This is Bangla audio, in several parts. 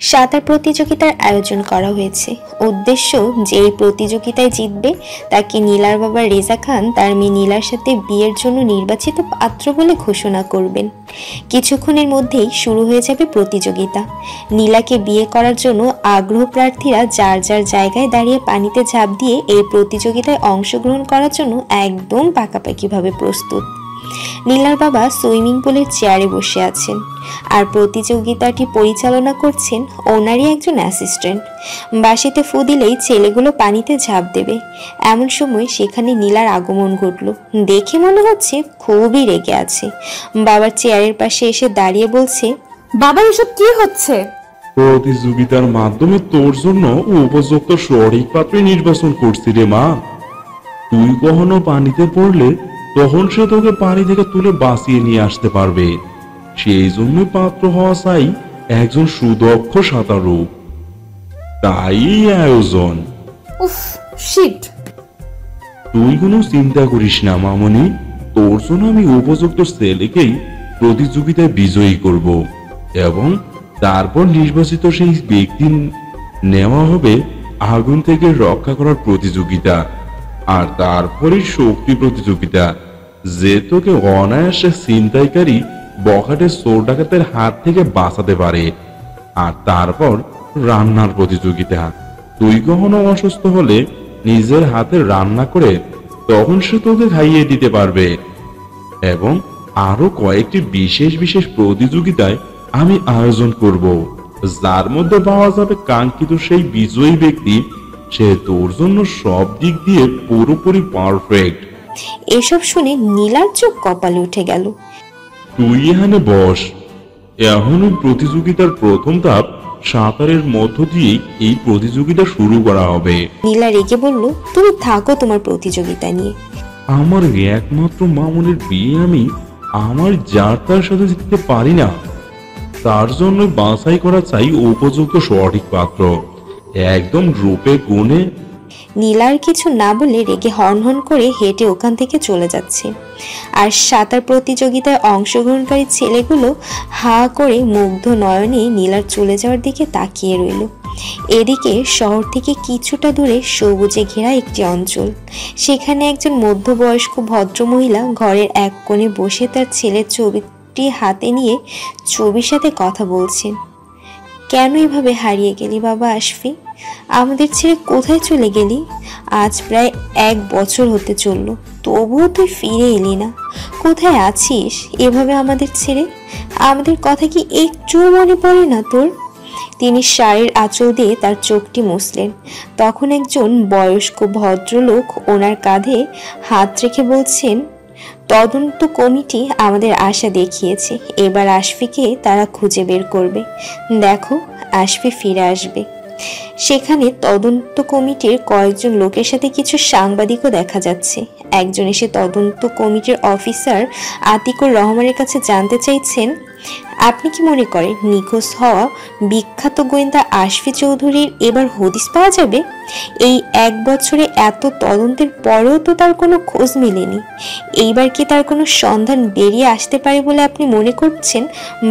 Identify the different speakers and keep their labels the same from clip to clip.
Speaker 1: সাঁতার প্রতিযোগিতার আয়োজন করা হয়েছে। উদ্দেশ্য যে এই প্রতিযোগিতায় জিতবে তাকে নীলার বাবা রেজা খান তার মেয়ে নীলার সাথে বিয়ের জন্য নির্বাচিত পাত্র বলে ঘোষণা করবেন। কিছুক্ষণের মধ্যেই শুরু হয়ে যাবে প্রতিযোগিতা। নীলাকে বিয়ে করার জন্য আগ্রহ প্রার্থীরা যার যার জায়গায় দাঁড়িয়ে পানিতে ঝাঁপ দিয়ে এই প্রতিযোগিতায় অংশগ্রহণ করার জন্য একদম পাকাপাকিভাবে প্রস্তুত। নীলার বাবা সুইমিং পুলের চেয়ারে বসে আছেন আর প্রতিযোগিতাটি পরিচালনা করছেন ওনারই একজন অ্যাসিস্ট্যান্ট। বাঁশিতে ফু দিলেই ছেলেগুলো পানিতে ঝাঁপ দেবে। এমন সময় সেখানে নীলার আগমন ঘটল। দেখে মনে হচ্ছে খুবই রেগে আছে। বাবার চেয়ারের পাশে এসে দাঁড়িয়ে বলছে,
Speaker 2: বাবা এসব কি হচ্ছে?
Speaker 3: প্রতিযোগিতার মাধ্যমে তোর জন্য উপযুক্ত সঠিক পাত্র নির্বাচন করছি রে মা। তুই কখনো পানিতে পড়লে তখন সে তোকে পানি থেকে তুলে বাঁচিয়ে নিয়ে আসতে পারবে। সেই জন্য পাত্র হওয়া চাই একজন সুদক্ষ সাঁতারু। তাই আয়োজন।
Speaker 2: উফ শিট।
Speaker 3: তুই কোনো চিন্তা করিস না মামনি, তোর জন্য আমি উপযুক্ত ছেলেকেই প্রতিযোগিতায় বিজয়ী করব এবং তারপর নির্বাচিত সেই ব্যক্তি নেওয়া হবে আগুন থেকে রক্ষা করার প্রতিযোগিতা, আর তারপরে শক্তি প্রতিযোগিতা, যে তোকে অনায়াসে ছিনতাইকারী বখাটে চোর ডাকাতের হাত থেকে বাঁচাতে পারে, আর তারপর রান্নার প্রতিযোগিতা। তুই কখনো অসুস্থ হলে নিজের হাতে রান্না করে তখন সে তোকে খাইয়ে দিতে পারবে। এবং আরো কয়েকটি বিশেষ বিশেষ প্রতিযোগিতায় আমি আয়োজন করব, যার মধ্যে পাওয়া যাবে কাঙ্ক্ষিত সেই বিজয়ী ব্যক্তি। সে তোর জন্য সব দিক দিয়ে পুরোপুরি পারফেক্ট।
Speaker 1: এসব শুনে নীলার চোখ কপালে উঠে গেল।
Speaker 3: তুই এখানে বস। এখন ওই প্রতিযোগিতার প্রথম ধাপ সাঁতারের মধ্য দিয়ে এই প্রতিযোগিতা শুরু করা হবে।
Speaker 1: নীলা রেগে বলল, তুমি থাকো তোমার প্রতিযোগিতা নিয়ে।
Speaker 3: আমার একমাত্র মামুনের বিয়ে আমি আমার যার তার সাথে দিতে পারি না। তার জন্য বাছাই করা চাই উপযুক্ত সঠিক পাত্র, একদম রূপে গুণে।
Speaker 1: নীলার কিছু না বলে রেগে হর্ন করে হেঁটে ওখান থেকে চলে যাচ্ছে। আর সাঁতার প্রতিযোগিতায় অংশগ্রহণকারী ছেলেগুলো হা করে মুগ্ধ নয়নে নীলার চলে যাওয়ার দিকে তাকিয়ে রইল। এদিকে শহর থেকে কিছুটা দূরে সবুজে ঘেরা একটি অঞ্চল। সেখানে একজন মধ্যবয়স্ক ভদ্রমহিলা ঘরের এক কোণে বসে তার ছেলের ছবিটি হাতে নিয়ে ছবির সাথে কথা বলছেন। কেন এভাবে হারিয়ে গেলি বাবা আশফি? আমাদের ছেড়ে কোথায় চলে গেলি? আজ প্রায় 1 বছর হতে চললো, তবুও তুই ফিরে এলি না। কোথায় আছিস এভাবে আমাদের ছেড়ে? আমাদের কথা কি একটুও মনে পড়ে না তোর? তিনি শাড়ির আঁচল দিয়ে তার চোখটি মুছলেন। তখন একজন বয়স্ক ভদ্রলোক ওনার কাঁধে হাত রেখে বলছেন, তদন্ত কমিটি আমাদের আশা দেখিয়েছে, এবার আশফিকে তারা খুঁজে বের করবে। দেখো, আশফি ফিরে আসবে। সেখানে তদন্ত কমিটির কয়েকজন লোকের সাথে কিছু সাংবাদিকও দেখা যাচ্ছে। একজন এসে তদন্ত কমিটির অফিসার আতিকুর রহমানের কাছে জানতে চাইছেন, আপনি কি মনে করেন নিখোঁজ হওয়া বিখ্যাত গোয়েন্দা আশফি চৌধুরীর এবার হদিস পাওয়া যাবে? এই 1 বছরে এত তদন্তের পরেও তো তার কোনো খোঁজ মেলেনি। এইবার কি তার কোনো সন্ধান বেরিয়ে আসতে পারে বলে আপনি মনে করছেন,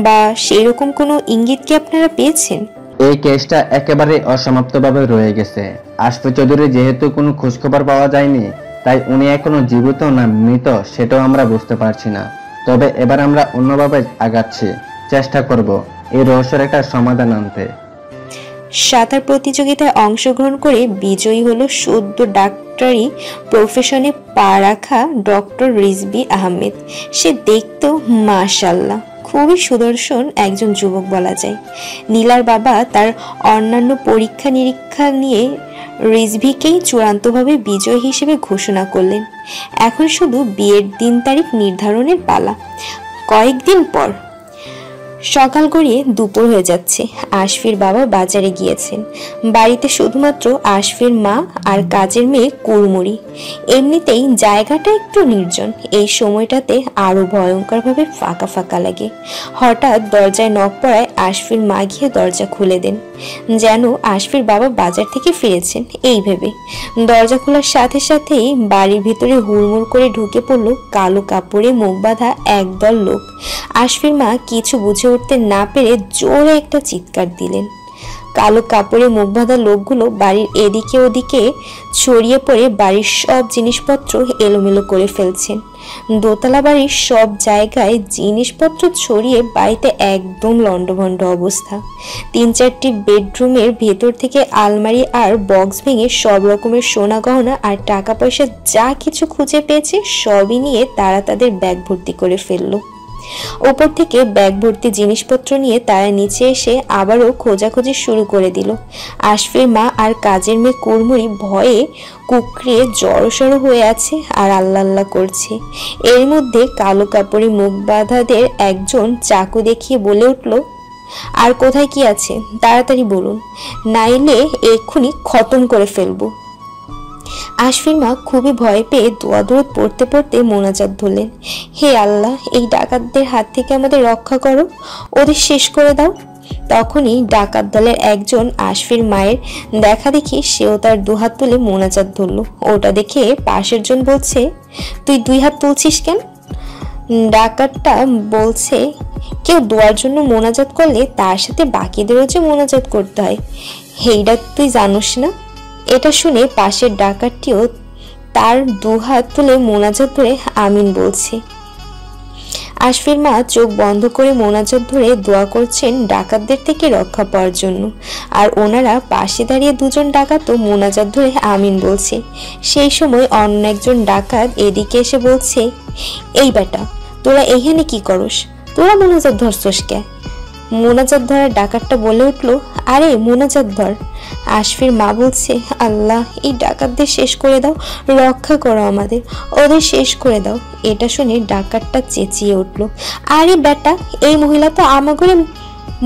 Speaker 1: বা সেই রকম কোনো ইঙ্গিত কি আপনারা পেয়েছেন?
Speaker 4: এই কেসটা একেবারে অসমাপ্তভাবে রয়ে গেছে। আশফি চৌধুরী যেহেতু কোনো খোঁজখবর পাওয়া যায়নি, তাই উনি এখনো জীবিত না মৃত সেটাও আমরা বুঝতে পারছি না। তবে এবার আমরা অন্যভাবে আগাচ্ছি, চেষ্টা করব এই রহস্যের একটা সমাধান আনতে।
Speaker 1: সাঁতার প্রতিযোগিতায় অংশগ্রহণ করে বিজয়ী হলো সদ্য ডাক্তারি প্রফেশনে পা রাখা ডক্টর রিজভী আহমেদ। সে দেখতেও মাশাআল্লাহ খুবই সুদর্শন একজন যুবক বলা যায়। নীলার বাবা তার অন্যান্য পরীক্ষা নিরীক্ষা নিয়ে রিজভীকেই চূড়ান্তভাবে বিজয়ী হিসেবে ঘোষণা করলেন। এখন শুধু বিয়ের দিন তারিখ নির্ধারণের পালা। কয়েকদিন পর সকাল গড়িয়ে দুপুর হয়ে যাচ্ছে। আশফির বাবা বাজারে গিয়েছেন। বাড়িতে শুধুমাত্র আশফির মা আর কাজের মেয়ে কুড়মুড়ি। এমনিতেই জায়গাটা একটু নির্জন। এই সময়টাতে আরো ভয়ঙ্করভাবে ফাঁকা ফাঁকা লাগে। হঠাৎ দরজায় নক পড়ায় আশফির মা গিয়ে দরজা খুলে দেন, যেন আশফির বাবা বাজার থেকে ফিরেছেন এই ভেবে। দরজা খোলার সাথে সাথেই বাড়ির ভিতরে হুড়মুড় করে ঢুকে পড়লো কালো কাপড়ে মুখ বাঁধা একদল লোক। আশফির মা কিছু বুঝে উঠতে না পেরে জোরে একটা চিৎকার দিলেন। কালো কাপড়ে মুখ বাঁধা লোকগুলো বাড়ির এদিকে ওদিকে ছড়িয়ে পড়ে বাড়ির সব জিনিসপত্র এলোমেলো করে ফেলছেন। দোতলা বাড়ির সব জায়গায় জিনিসপত্র ছড়িয়ে বাড়িতে একদম লন্ডভন্ড অবস্থা। 3-4টি বেডরুমের ভেতর থেকে আলমারি আর বক্স ভেঙে সব রকমের সোনা গহনা আর টাকা পয়সা যা কিছু খুঁজে পেয়েছে সবই নিয়ে তারা তাদের ব্যাগ ভর্তি করে ফেললো। উপর থেকে ব্যাগ ভর্তি জিনিসপত্র নিয়ে তারা নিচে এসে আবারও খোঁজাখুঁজি শুরু করে দিল। আশফির মা আর কাজের মেয়ে কুড়মুড়ি ভয়ে কুকড়িয়ে জড়সড় হয়ে আছে আর আল্লাহ আল্লাহ করছে। এর মধ্যে কালো কাপড়ে মুখ বাঁধাদের একজন চাকু দেখিয়ে বলে উঠল, আর কোথায় কি আছে তাড়াতাড়ি বলুন, নাইলে এক্ষুনি খতম করে ফেলবো। আশফির মা খুবই ভয় পেয়ে দোয়া দরুদ পড়তে পড়তে মোনাজাত ধরলেন, হে আল্লাহ, এই ডাকাতদের হাত থেকে আমাদের রক্ষা করো, ওদের শেষ করে দাও। তখনই ডাকাত দলের একজন আশফির মায়ের দেখা দেখি সেও তার দুহাত তুলে মোনাজাত ধরল। ওটা দেখে পাশের জন বলছে, তুই 2 হাত তুলছিস কেন? ডাকাতটা বলছে, কেউ দোয়ার জন্য মোনাজাত করলে তার সাথে বাকিদেরও যে মোনাজাত করতে হয়, হেইটা তুই জানোস না? এটা শুনে পাশের ডাকাতটিও তার 2 হাত তুলে মোনাজাত ধরে আমিন বলছে। আশফির মা চোখ বন্ধ করে মোনাজাত ধরে দোয়া করছেন ডাকাতদের থেকে রক্ষা পাওয়ার জন্য, আর ওনারা পাশে দাঁড়িয়ে 2 জন ডাকাতও মোনাজাত ধরে আমিন বলছে। সেই সময় অন্য একজন ডাকাত এদিকে এসে বলছে, এই বেটা, তোরা এইখানে কি করস? তোরা মোনাজাত ধরছস কে? মোনাজাত ধরার ডাকাতটা বলে উঠল, আরে মোনাজাত ধর। আশফির মা বলছে, আল্লাহ, এই ডাকাতদের শেষ করে দাও, রক্ষা করো আমাদের, ওদের শেষ করে দাও। এটা শুনে ডাকাতটা চেঁচিয়ে উঠল, আরে বেটা, এই মহিলা তো আমাকে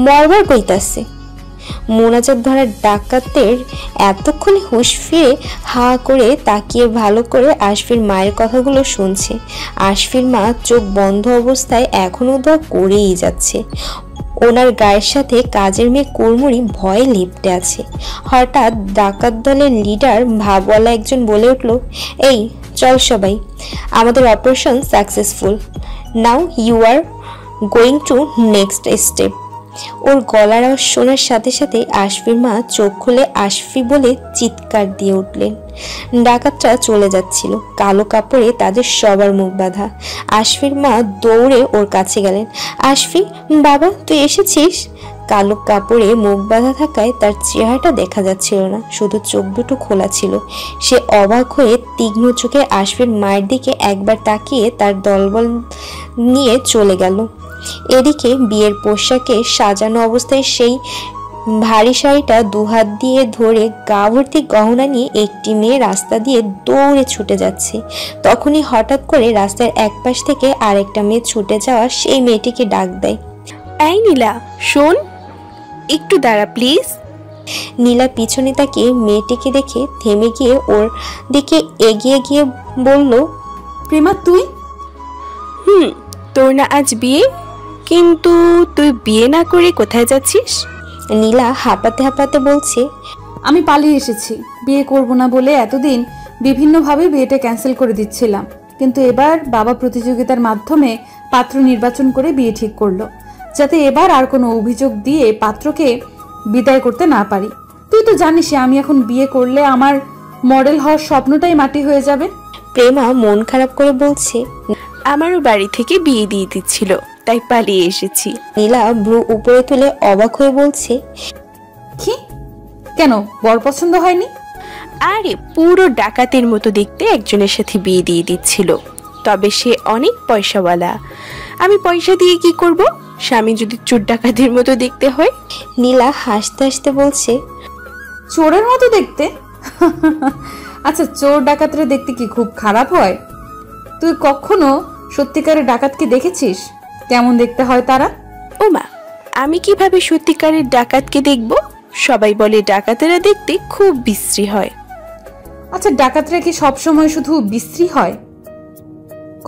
Speaker 1: মরবার কইতাছে। মোনাজাত ধরার ডাকাতের এতক্ষণে হুঁশ ফিরে হা করে তাকিয়ে ভালো করে আশফির মায়ের কথাগুলো শুনছে। আশফির মা চোখ বন্ধ অবস্থায় এখনো দোয়া করেই যাচ্ছে। ওনার গায়ের সাথে কাজের মেয়ে কুড়মুড়ি ভয়ে লিপটে আছে। হঠাৎ ডাকাত দলের লিডার ভাবওয়ালা একজন বলে উঠল, এই চল সবাই, আমাদের operation successful, now you are going to next step. ওর গলার আওয়াজ শোনার সাথে সাথে আশফির মা চোখ খুলে আশফি বলে চিৎকার দিয়ে উঠলেন। ডাকাতটা চলে যাচ্ছিল, কালো কাপড়ে তাদের সবার মুখ বাঁধা। আশফির মা দৌড়ে ওর কাছে গেলেন, আশফি বাবা, তুই এসেছিস? কালো কাপড়ে মুখ বাঁধা থাকায় তার চেহারাটা দেখা যাচ্ছিল না, শুধু চোখ দুটো খোলা ছিল। সে অবাক হয়ে তীক্ষ্ণ চোখে আশফির মায়ের দিকে একবার তাকিয়ে তার দলবল নিয়ে চলে গেল। এদিকে বিয়ের পোশাকে সাজানো অবস্থায় সেই ভারী শাড়িটা 2 হাত দিয়ে ধরে গা ভর্তি গহনা নিয়ে একটি মেয়ে রাস্তা দিয়ে দৌড়ে ছুটে যাচ্ছে। তখনই হঠাৎ করে রাস্তার এক পাশ থেকে আরেকটা মেয়ে ছুটে যাওয়া সেই মেয়েটিকে ডাক দেয়,
Speaker 5: এই নীলা, শোন, একটু দাঁড়া প্লিজ।
Speaker 1: নীলা পিছনে তাকিয়ে মেয়েটিকে দেখে থেমে গিয়ে ওর দিকে এগিয়ে গিয়ে বলল,
Speaker 2: প্রেমা তুই?
Speaker 5: তোর না আজ বিয়ে, কিন্তু তুই বিয়ে না করে কোথায় যাচ্ছিস?
Speaker 1: নীলা হাঁপাতে হাঁপাতে বলছে,
Speaker 2: আমি পালিয়ে এসেছি। বিয়ে করব না বলে এতদিন বিভিন্নভাবে বিয়েটা ক্যান্সেল করে দিচ্ছিলাম, কিন্তু এবার বাবা প্রতিযোগিতার মাধ্যমে পাত্র নির্বাচন করে বিয়ে ঠিক করলো, যাতে এবার আর কোনো অভিযোগ দিয়ে পাত্রকে বিদায় করতে না পারি। তুই তো জানিস আমি এখন বিয়ে করলে আমার মডেল হওয়ার স্বপ্নটাই মাটি হয়ে যাবে।
Speaker 1: প্রেমা মন খারাপ করে বলছে,
Speaker 5: আমারও বাড়ি থেকে বিয়ে দিয়ে দিচ্ছিল, তাই পালিয়ে এসেছি।
Speaker 1: নীলা ভ্রু উপরে তুলে অবাক হয়ে বলছে,
Speaker 2: কি? কেন, বর পছন্দ হয়নি?
Speaker 5: আরে পুরো ডাকাতের মতো দেখতে একজনের সাথে বিয়ে দিয়ে দিচ্ছিল, তবে সে অনেক পয়সাওয়ালা। আমি পয়সা দিয়ে কি করব? স্বামী যদি চোর ডাকাতের মতো দেখতে হয়।
Speaker 1: নীলা হাসতে হাসতে বলছে,
Speaker 2: চোরের মতো দেখতে? আচ্ছা, চোর ডাকাতরা দেখতে কি খুব খারাপ হয়? তুই কখনো সত্যিকারের ডাকাতকে দেখেছিস কেমন দেখতে হয় তারা?
Speaker 5: ওমা, আমি কিভাবে সত্যিকারের ডাকাতকে দেখব? সবাই বলে ডাকাতেরা দেখতে খুব বিশ্রী হয়।
Speaker 2: আচ্ছা, ডাকাতরা কি সবসময় শুধু বিশ্রী হয়?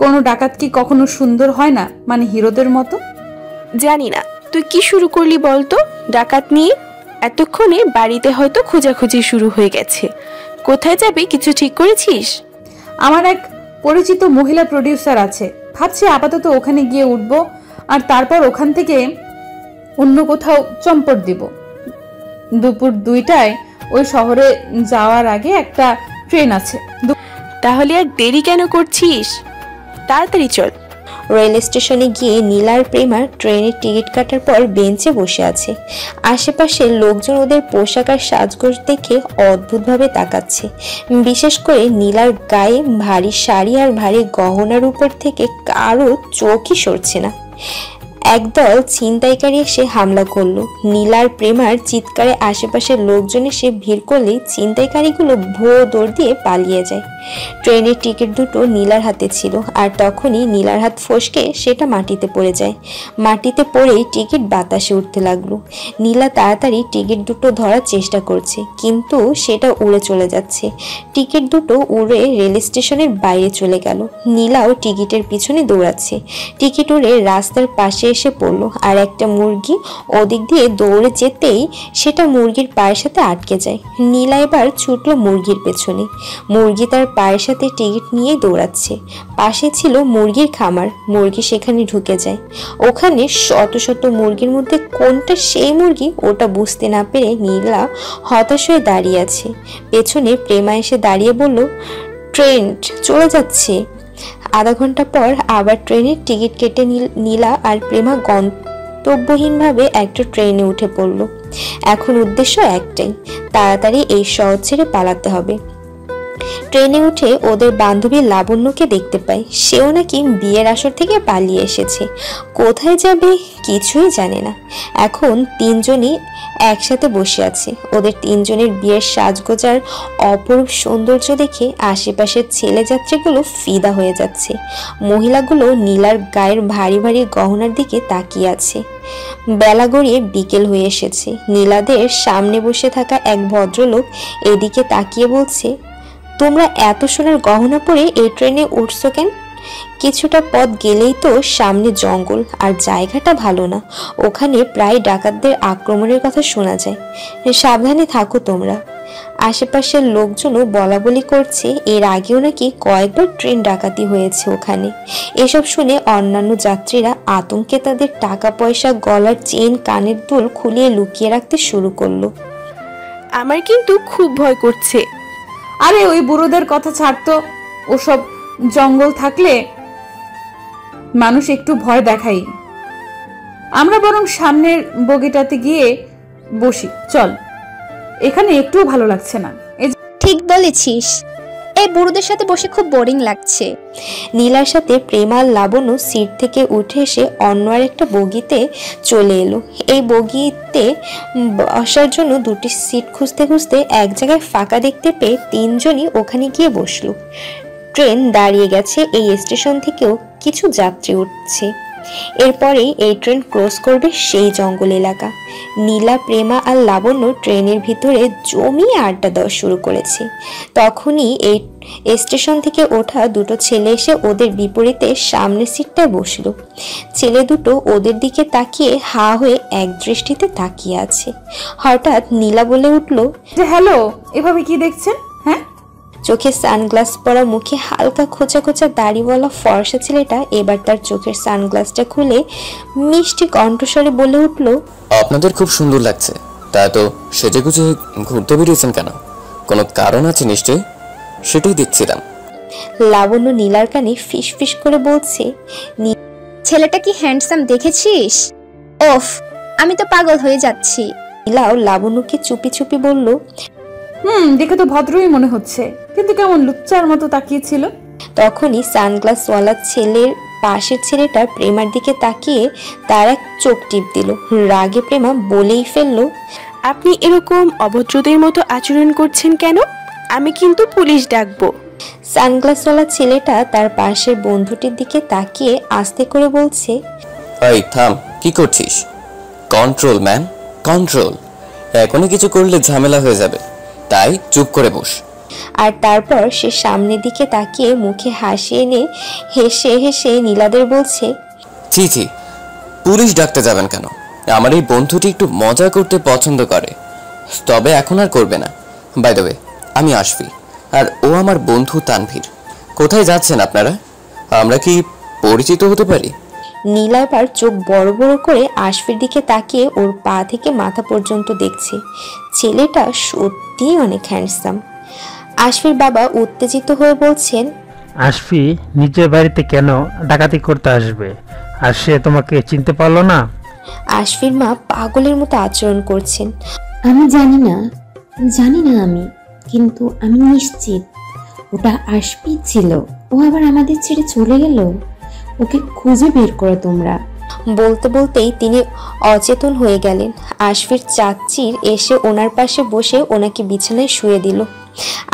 Speaker 2: কোনো ডাকাত কি কখনো সুন্দর হয় না, মানে হিরোদের মতো?
Speaker 5: জানি না, তুই কি শুরু করলি বলতো ডাকাত নিয়ে? এতক্ষণে বাড়িতে হয়তো খোঁজাখুঁজি শুরু হয়ে গেছে। কোথায় যাবে কিছু ঠিক করেছিস?
Speaker 2: আমার এক পরিচিত মহিলা প্রডিউসার আছে, ভাবছি আপাতত ওখানে গিয়ে উঠবো, আর তারপর ওখান থেকে অন্য কোথাও চম্পট দিব। দুপুর 2টায় ওই শহরে যাওয়ার আগে একটা ট্রেন আছে।
Speaker 5: তাহলে আর দেরি কেন করছিস? তাড়াতাড়ি চল।
Speaker 1: রেল স্টেশনে গিয়ে নীলা আর প্রেমা ট্রেনের টিকিট কাটার পর বেঞ্চে বসে আছে। আশেপাশের লোকজন ওদের পোশাক আর সাজগোজ দেখে অদ্ভুতভাবে তাকাচ্ছে। বিশেষ করে নীলার গায়ে ভারী শাড়ি আর ভারী গহনার উপর থেকে কারো চোখই সরছে না। একদল ছিনতাইকারী এসে হামলা করলো। নীলার প্রেমার চিৎকারে আশেপাশের লোকজন এসে ভিড় করলেই ছিনতাইকারীগুলো ভো দৌড় দিয়ে পালিয়ে যায়। ট্রেনের টিকিট দুটো নীলার হাতে ছিল, আর তখনই নীলার হাত ফসকে সেটা মাটিতে পড়ে যায়। মাটিতে পড়েই টিকিট বাতাসে উঠতে লাগলো। নীলা তাড়াতাড়ি টিকিট দুটো ধরার চেষ্টা করছে, কিন্তু সেটা উড়ে চলে যাচ্ছে। টিকিট দুটো উড়ে রেল স্টেশনের বাইরে চলে গেল। নীলাও টিকিটের পিছনে দৌড়াচ্ছে। টিকিট উড়ে রাস্তার পাশে এসে পড়লো, আর একটা মুরগি ওদিক দিয়ে দৌড়ে যেতেই সেটা মুরগির পায়ের সাথে আটকে যায়। নীলা এবার ছুটলো মুরগির পেছনে। মুরগি তার পায়ের সাথে টিকিট নিয়ে দৌড়াচ্ছে। পাশে ছিল মুরগির খামার। মুরগি সেখানে ঢুকে যায়। ওখানে শত শত মুরগির মধ্যে কোনটা সেই মুরগি ওটা বুঝতে না পেরে নীলা হতাশ হয়ে দাঁড়িয়ে আছে। পেছনে প্রেমা এসে দাঁড়িয়ে বলল, ট্রেন চলে যাচ্ছে। আধা ঘন্টা পর আবার ট্রেনের টিকিট কেটে নীলা আর প্রেমা গন্তব্যহীনভাবে একটা ট্রেনে উঠে পড়ল। এখন উদ্দেশ্য একটাই, তাড়াতাড়ি এই শহর ছেড়ে পালাতে হবে। ট্রেনে উঠে ওদের বান্ধবী লাবণ্যকে দেখতে পায়। সেও নাকি বিয়ের আসর থেকে পালিয়ে এসেছে। কোথায় যাবে কিছুই জানে না। এখন তিনজনই একসাথে বসে আছে। ওদের তিনজনের বিয়ের সাজগোজার অপরূপ সৌন্দর্য দেখে আশেপাশের ছেলে যাত্রীগুলো ফিদা হয়ে যাচ্ছে। মহিলাগুলো নীলার গায়ের ভারী ভারী গহনার দিকে তাকিয়ে আছে। বেলা গড়িয়ে বিকেল হয়ে এসেছে। নীলাদের সামনে বসে থাকা এক ভদ্রলোক এদিকে তাকিয়ে বলছে, তোমরা এত সোনার গহনা পরে এই ট্রেনে উঠছো কেন? কিছুটা পথ গেলেই তো সামনে জঙ্গল, আর জায়গাটা ভালো না। ওখানে প্রায় ডাকাতদের আক্রমণের কথা শোনা যায়। সাবধানে থাকো তোমরা। আশেপাশের লোকজনও বলা বলি করছে এর আগেও নাকি কয়েকবার ট্রেন ডাকাতি হয়েছে ওখানে। এসব শুনে অন্যান্য যাত্রীরা আতঙ্কে তাদের টাকা পয়সা, গলার চেন, কানের দুল খুলিয়ে লুকিয়ে রাখতে শুরু করলো।
Speaker 5: আমার কিন্তু খুব ভয় করছে।
Speaker 2: আরে ওই বুড়োদের কথা ছাড়তো। ওসব জঙ্গল থাকলে মানুষ একটু ভয় দেখাই। আমরা বরং সামনের বগিটাতে গিয়ে বসি, চল। এখানে একটু ভালো লাগছে না।
Speaker 6: ঠিক বলেছিস, এই বুড়োদের সাথে বসে খুব বোরিং লাগছে।
Speaker 1: নীলার সাথে প্রেমা আর লাবণ্য সিট থেকে উঠে এসে অন্য আর একটা বগিতে চলে এলো। এই বগিতে বসার জন্য দুটি সিট খুঁজতে খুঁজতে এক জায়গায় ফাঁকা দেখতে পেয়ে তিনজনই ওখানে গিয়ে বসলো। ট্রেন দাঁড়িয়ে গেছে। এই স্টেশন থেকেও কিছু যাত্রী উঠছে। এরপরেই এই ট্রেন ক্রস করবে সেই জঙ্গল এলাকা। নীলা, প্রেমা আর লাবণ্য ট্রেনের ভিতরে জমিয়ে আড্ডা দেওয়া শুরু করেছে। তখনই এই স্টেশন থেকে ওঠা দুটো ছেলে এসে ওদের বিপরীতে সামনের সিটটায় বসলো। ছেলে দুটো ওদের দিকে তাকিয়ে হা হয়ে এক দৃষ্টিতে তাকিয়ে আছে। হঠাৎ নীলা বলে উঠল,
Speaker 2: হ্যালো, এভাবে কি দেখছেন? হ্যাঁ,
Speaker 1: চোখে সানগ্লাস পরা, মুখে হালকা খোঁচা খোঁচা দাড়িওয়ালা ফর্সা ছেলেটা এবার তার চোখের সানগ্লাসটা খুলে মিষ্টি কণ্ঠস্বরে বলে উঠল,
Speaker 7: আপনাদের খুব সুন্দর লাগছে। তা তো সেজেগুজে ঘুরতে বেরিয়েছেন কেন? কোনো কারণ আছে নিশ্চয়ই, সেটাই দেখছিলাম।
Speaker 1: লাবণ্য নীলার কানে ফিস ফিস করে বলছে,
Speaker 6: ছেলেটা কি হ্যান্ডসাম দেখেছিস? ওফ, আমি তো পাগল হয়ে যাচ্ছি।
Speaker 1: নীলাও লাবণ্যকে চুপি চুপি বলল,
Speaker 2: দেখে তো ভদ্রই মনে হচ্ছে, কিন্তু কেমন লুচ্চার মতো তাকিয়েছিল।
Speaker 1: তখনই সানগ্লাসওয়ালা ছেলের পাশের ছেলেটা প্রেমার দিকে তাকিয়ে তার এক চোখ টিপ দিল। রাগে প্রেমা বলেই ফেলল,
Speaker 5: আপনি এরকম অভদ্রদের মতো আচরণ করছেন কেন? আমি কিন্তু পুলিশ ডাকবো।
Speaker 1: সানগ্লাসওয়ালা ছেলেটা তার পাশের বন্ধুটির দিকে তাকিয়ে আস্তে করে বলছে,
Speaker 7: এই থাম, কি করছিস? Control man, control. এখনই কিছু করলে ঝামেলা হয়ে যাবে, তাই চুপ করে বস।
Speaker 1: আর তারপর সে সামনের দিকে তাকিয়ে মুখে হাসি এনে হেসে হেসে নীলাদের বলছে,
Speaker 7: ছি ছি, পুলিশ ডাকতে যাবেন কেন? আমার এই বন্ধুটি একটু মজা করতে পছন্দ করে, তবে এখন আর করবে না। বাই দ্য ওয়ে, আমি আশফি, আর ও আমার বন্ধু তানভীর। কোথায় যাচ্ছেন আপনারা? আমরা কি পরিচিত হতে পারি?
Speaker 1: নীলা এবার চোখ বড় বড় করে আশফির দিকে তাকিয়ে ওর পা থেকে মাথা পর্যন্ত দেখছে। ছেলেটা সত্যিই অনেক হ্যান্ডসাম। আশফির বাবা উত্তেজিত হয়ে বলছেন,
Speaker 8: আশফি নিজের বাড়িতে কেন ডাকাতি করতে আসবে? আর সে তোমাকে চিনতে পারলো না?
Speaker 1: আশফির মা পাগলের মতো আচরণ করছেন।
Speaker 9: আমি জানি না আমি, কিন্তু আমি নিশ্চিত ওটা আশফি ছিল। ও আবার আমাদের ছেড়ে চলে গেল। ওকে খুঁজে বের করো তোমরা।
Speaker 1: বলতে বলতেই তিনি অচেতন হয়ে গেলেন। আশফির চাচির এসে ওনার পাশে বসে ওনাকে বিছানায় শুয়ে দিল।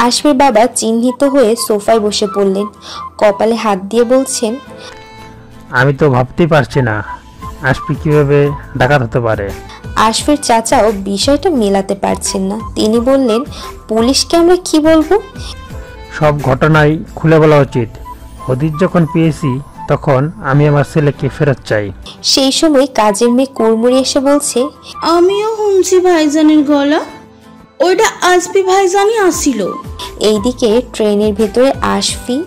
Speaker 1: আশফির বাবা চিহ্নিত হয়ে সোফায় বসে পড়লেন, কপালে হাত দিয়ে বলছেন,
Speaker 8: আমি তো ভাবতেই পারছি না আশফি কিভাবে ডাকাত হতে পারে।
Speaker 1: আশফির চাচাও বিষয়টা মেলাতে পারছেন না। তিনি বললেন, পুলিশকে আমরা কি বলবো?
Speaker 8: সব ঘটনাই খুলে বলা উচিত। হদিস যখন পেয়েছি তখন আমি আমার ছেলেকে ফেরত চাই।
Speaker 1: সেই সময় কাজের মেয়ে কুড়মুড়ি এসে বলছে,
Speaker 10: আমিও শুনছি ভাইজানের গলা, ওইটা আজবি ভাইজানই আসিল।
Speaker 1: এইদিকে ট্রেনের ভেতরে আশফি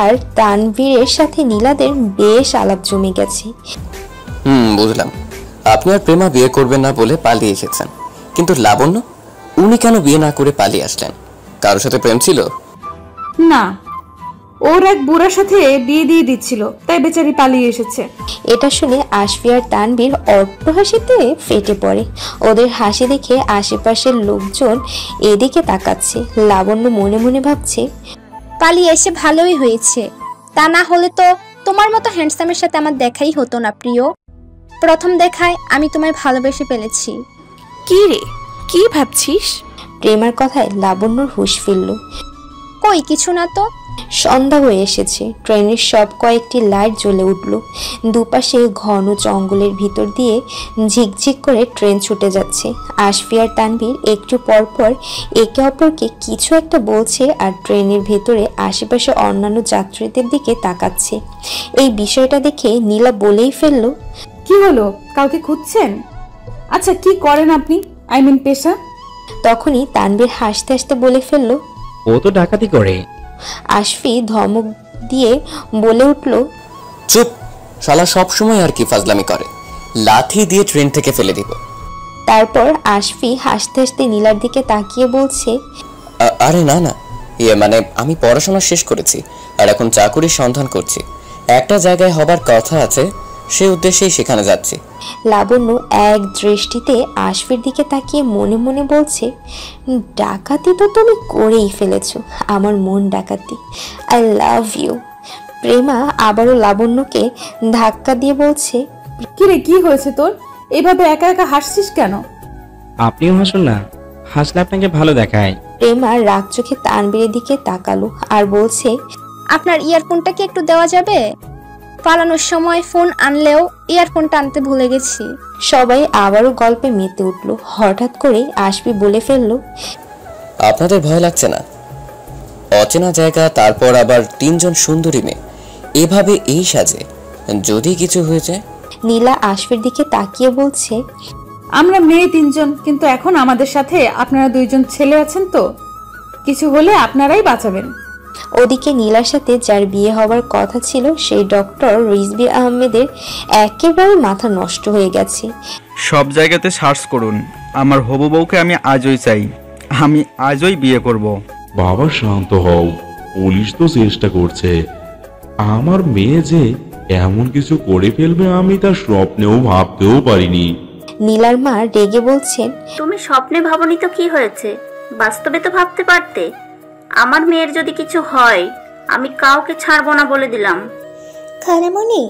Speaker 1: আর তানভীরের সাথে নীলাদের বেশ আলাপ জমে গেছে।
Speaker 7: বুঝলাম, আপনি আর প্রেমা বিয়ে করবেন না বলে পালিয়ে এসেছেন, কিন্তু লাবণ্য উনি কেন বিয়ে না করে পালিয়ে আসলেন? কারোর সাথে প্রেম ছিল?
Speaker 2: না, ওর এক বুড়ার সাথে বিয়ে দিয়ে দিচ্ছিল, তাই বেচারি পালিয়ে এসেছে।
Speaker 1: এটা শুনে আশফি আর তানভীর অট্ট হাসিতে ফেটে পড়ে। ওদের হাসি দেখে আশেপাশের লোকজন এদিকে তাকাচ্ছে। লাবণ্য মনে মনে ভাবছে,
Speaker 6: পালিয়ে এসে ভালোই হয়েছে। তা না হলে তো তোমার মতো হ্যান্ডসামের সাথে আমার দেখাই হতো না প্রিয়। প্রথম দেখায় আমি তোমায় ভালোবেসে ফেলেছি।
Speaker 5: কি রে, কি ভাবছিস?
Speaker 1: প্রেমার কথায় লাবণ্যর হুঁশ ফিরল।
Speaker 6: কই কিছু না তো।
Speaker 1: সন্ধ্যা হয়ে এসেছে। ট্রেনের সব কয়েকটি লাইট জ্বলে উঠল। দুপাশে ঘন জঙ্গলের ভিতর দিয়ে ঝিকঝিক করে ট্রেন ছুটে যাচ্ছে। আশফি আর তানভীর একটু পরপর একে অপরকে কিছু একটা বলছে আর ট্রেনের ভেতরে আশেপাশে অন্যান্য যাত্রীদের দিকে তাকাচ্ছে। এই বিষয়টা দেখে নীলা বলেই ফেলল,
Speaker 2: কি হলো, কাউকে খুঁজছেন? আচ্ছা, কি করেন আপনি? আই মিন পেশা?
Speaker 1: তখনই তানভীর হাসতে হাসতে বলে ফেলল,
Speaker 11: ও তো ডাকাতি করে।
Speaker 1: আশফি ধমক দিয়ে বলে উঠল,
Speaker 7: চুপ, শালা সব সময় আর কি ফাজলামি করে, লাঠি দিয়ে ট্রেন থেকে ফেলে দিব।
Speaker 1: তারপর আশফি হাসতে হাসতে নীলার দিকে তাকিয়ে বলছে,
Speaker 7: আরে না না, মানে আমি পড়াশোনা শেষ করেছি আর এখন চাকুরির সন্ধান করছি। একটা জায়গায় হবার কথা আছে, সেই উদ্দেশ্যেই সেখানে যাচ্ছি।
Speaker 1: লাবণ্য এক দৃষ্টিতে আশফির দিকে তাকিয়ে মনে মনে বলছে, ডাকাতি তো তুমি করেই ফেলেছো, আমার মন ডাকাতি। I love you. প্রেমা আবারও লাবণ্যকে ধাক্কা দিয়ে বলছে,
Speaker 2: কিরে, কি হয়েছে তোর? এভাবে একা একা হাসছিস কেন?
Speaker 11: আপনিও হাসুন না, হাসলে আপনাকে ভালো দেখায়।
Speaker 1: প্রেমা রাগ চোখে তানভীরের দিকে তাকালো আর বলছে,
Speaker 6: আপনার ইয়ারফোনটা কি একটু দেওয়া যাবে? পালানোর সময় ফোন আনলেও ইয়ারফোনটা আনতে ভুলে গেছি।
Speaker 1: সবাই আবারও গল্পে মেতে উঠল। হঠাৎ করে আশফি বলে ফেলল,
Speaker 7: আপনাদের ভয় লাগছে না? অচেনা জায়গা, তারপর আবার 3 জন সুন্দরী মেয়ে, এভাবে এই সাজে যদি কিছু হয়ে যায়?
Speaker 1: নীলা আশফির দিকে তাকিয়ে বলছে,
Speaker 2: আমরা মেয়ে 3 জন, কিন্তু এখন আমাদের সাথে আপনারা 2 জন ছেলে আছেন, তো কিছু হলে আপনারাই বাঁচাবেন।
Speaker 1: ওদিকে নীলার সাথে যার বিয়ে হবার কথা ছিল সেই ডক্টর রিজবি আহমেদের একেবারে মাথা নষ্ট হয়ে গেছে।
Speaker 12: সব জায়গাতে সার্চ করুন, আমার হবু বউকে আমি আজই চাই, আমি আজই বিয়ে করব।
Speaker 3: বাবা শান্ত হও, পুলিশ তো চেষ্টা করছে। আমার মেয়ে যে এমন কিছু করে ফেলবে আমি তার স্বপ্নেও ভাবতেও পারিনি।
Speaker 1: নীলার মা রেগে বলছেন,
Speaker 13: তুমি স্বপ্নে ভাবনি তো কি হয়েছে, বাস্তবে তো ভাবতে পারতে। আমার মেয়ের যদি কিছু হয় আমি কাউকে ছাড়বো না বলে দিলাম।
Speaker 14: খালামণি,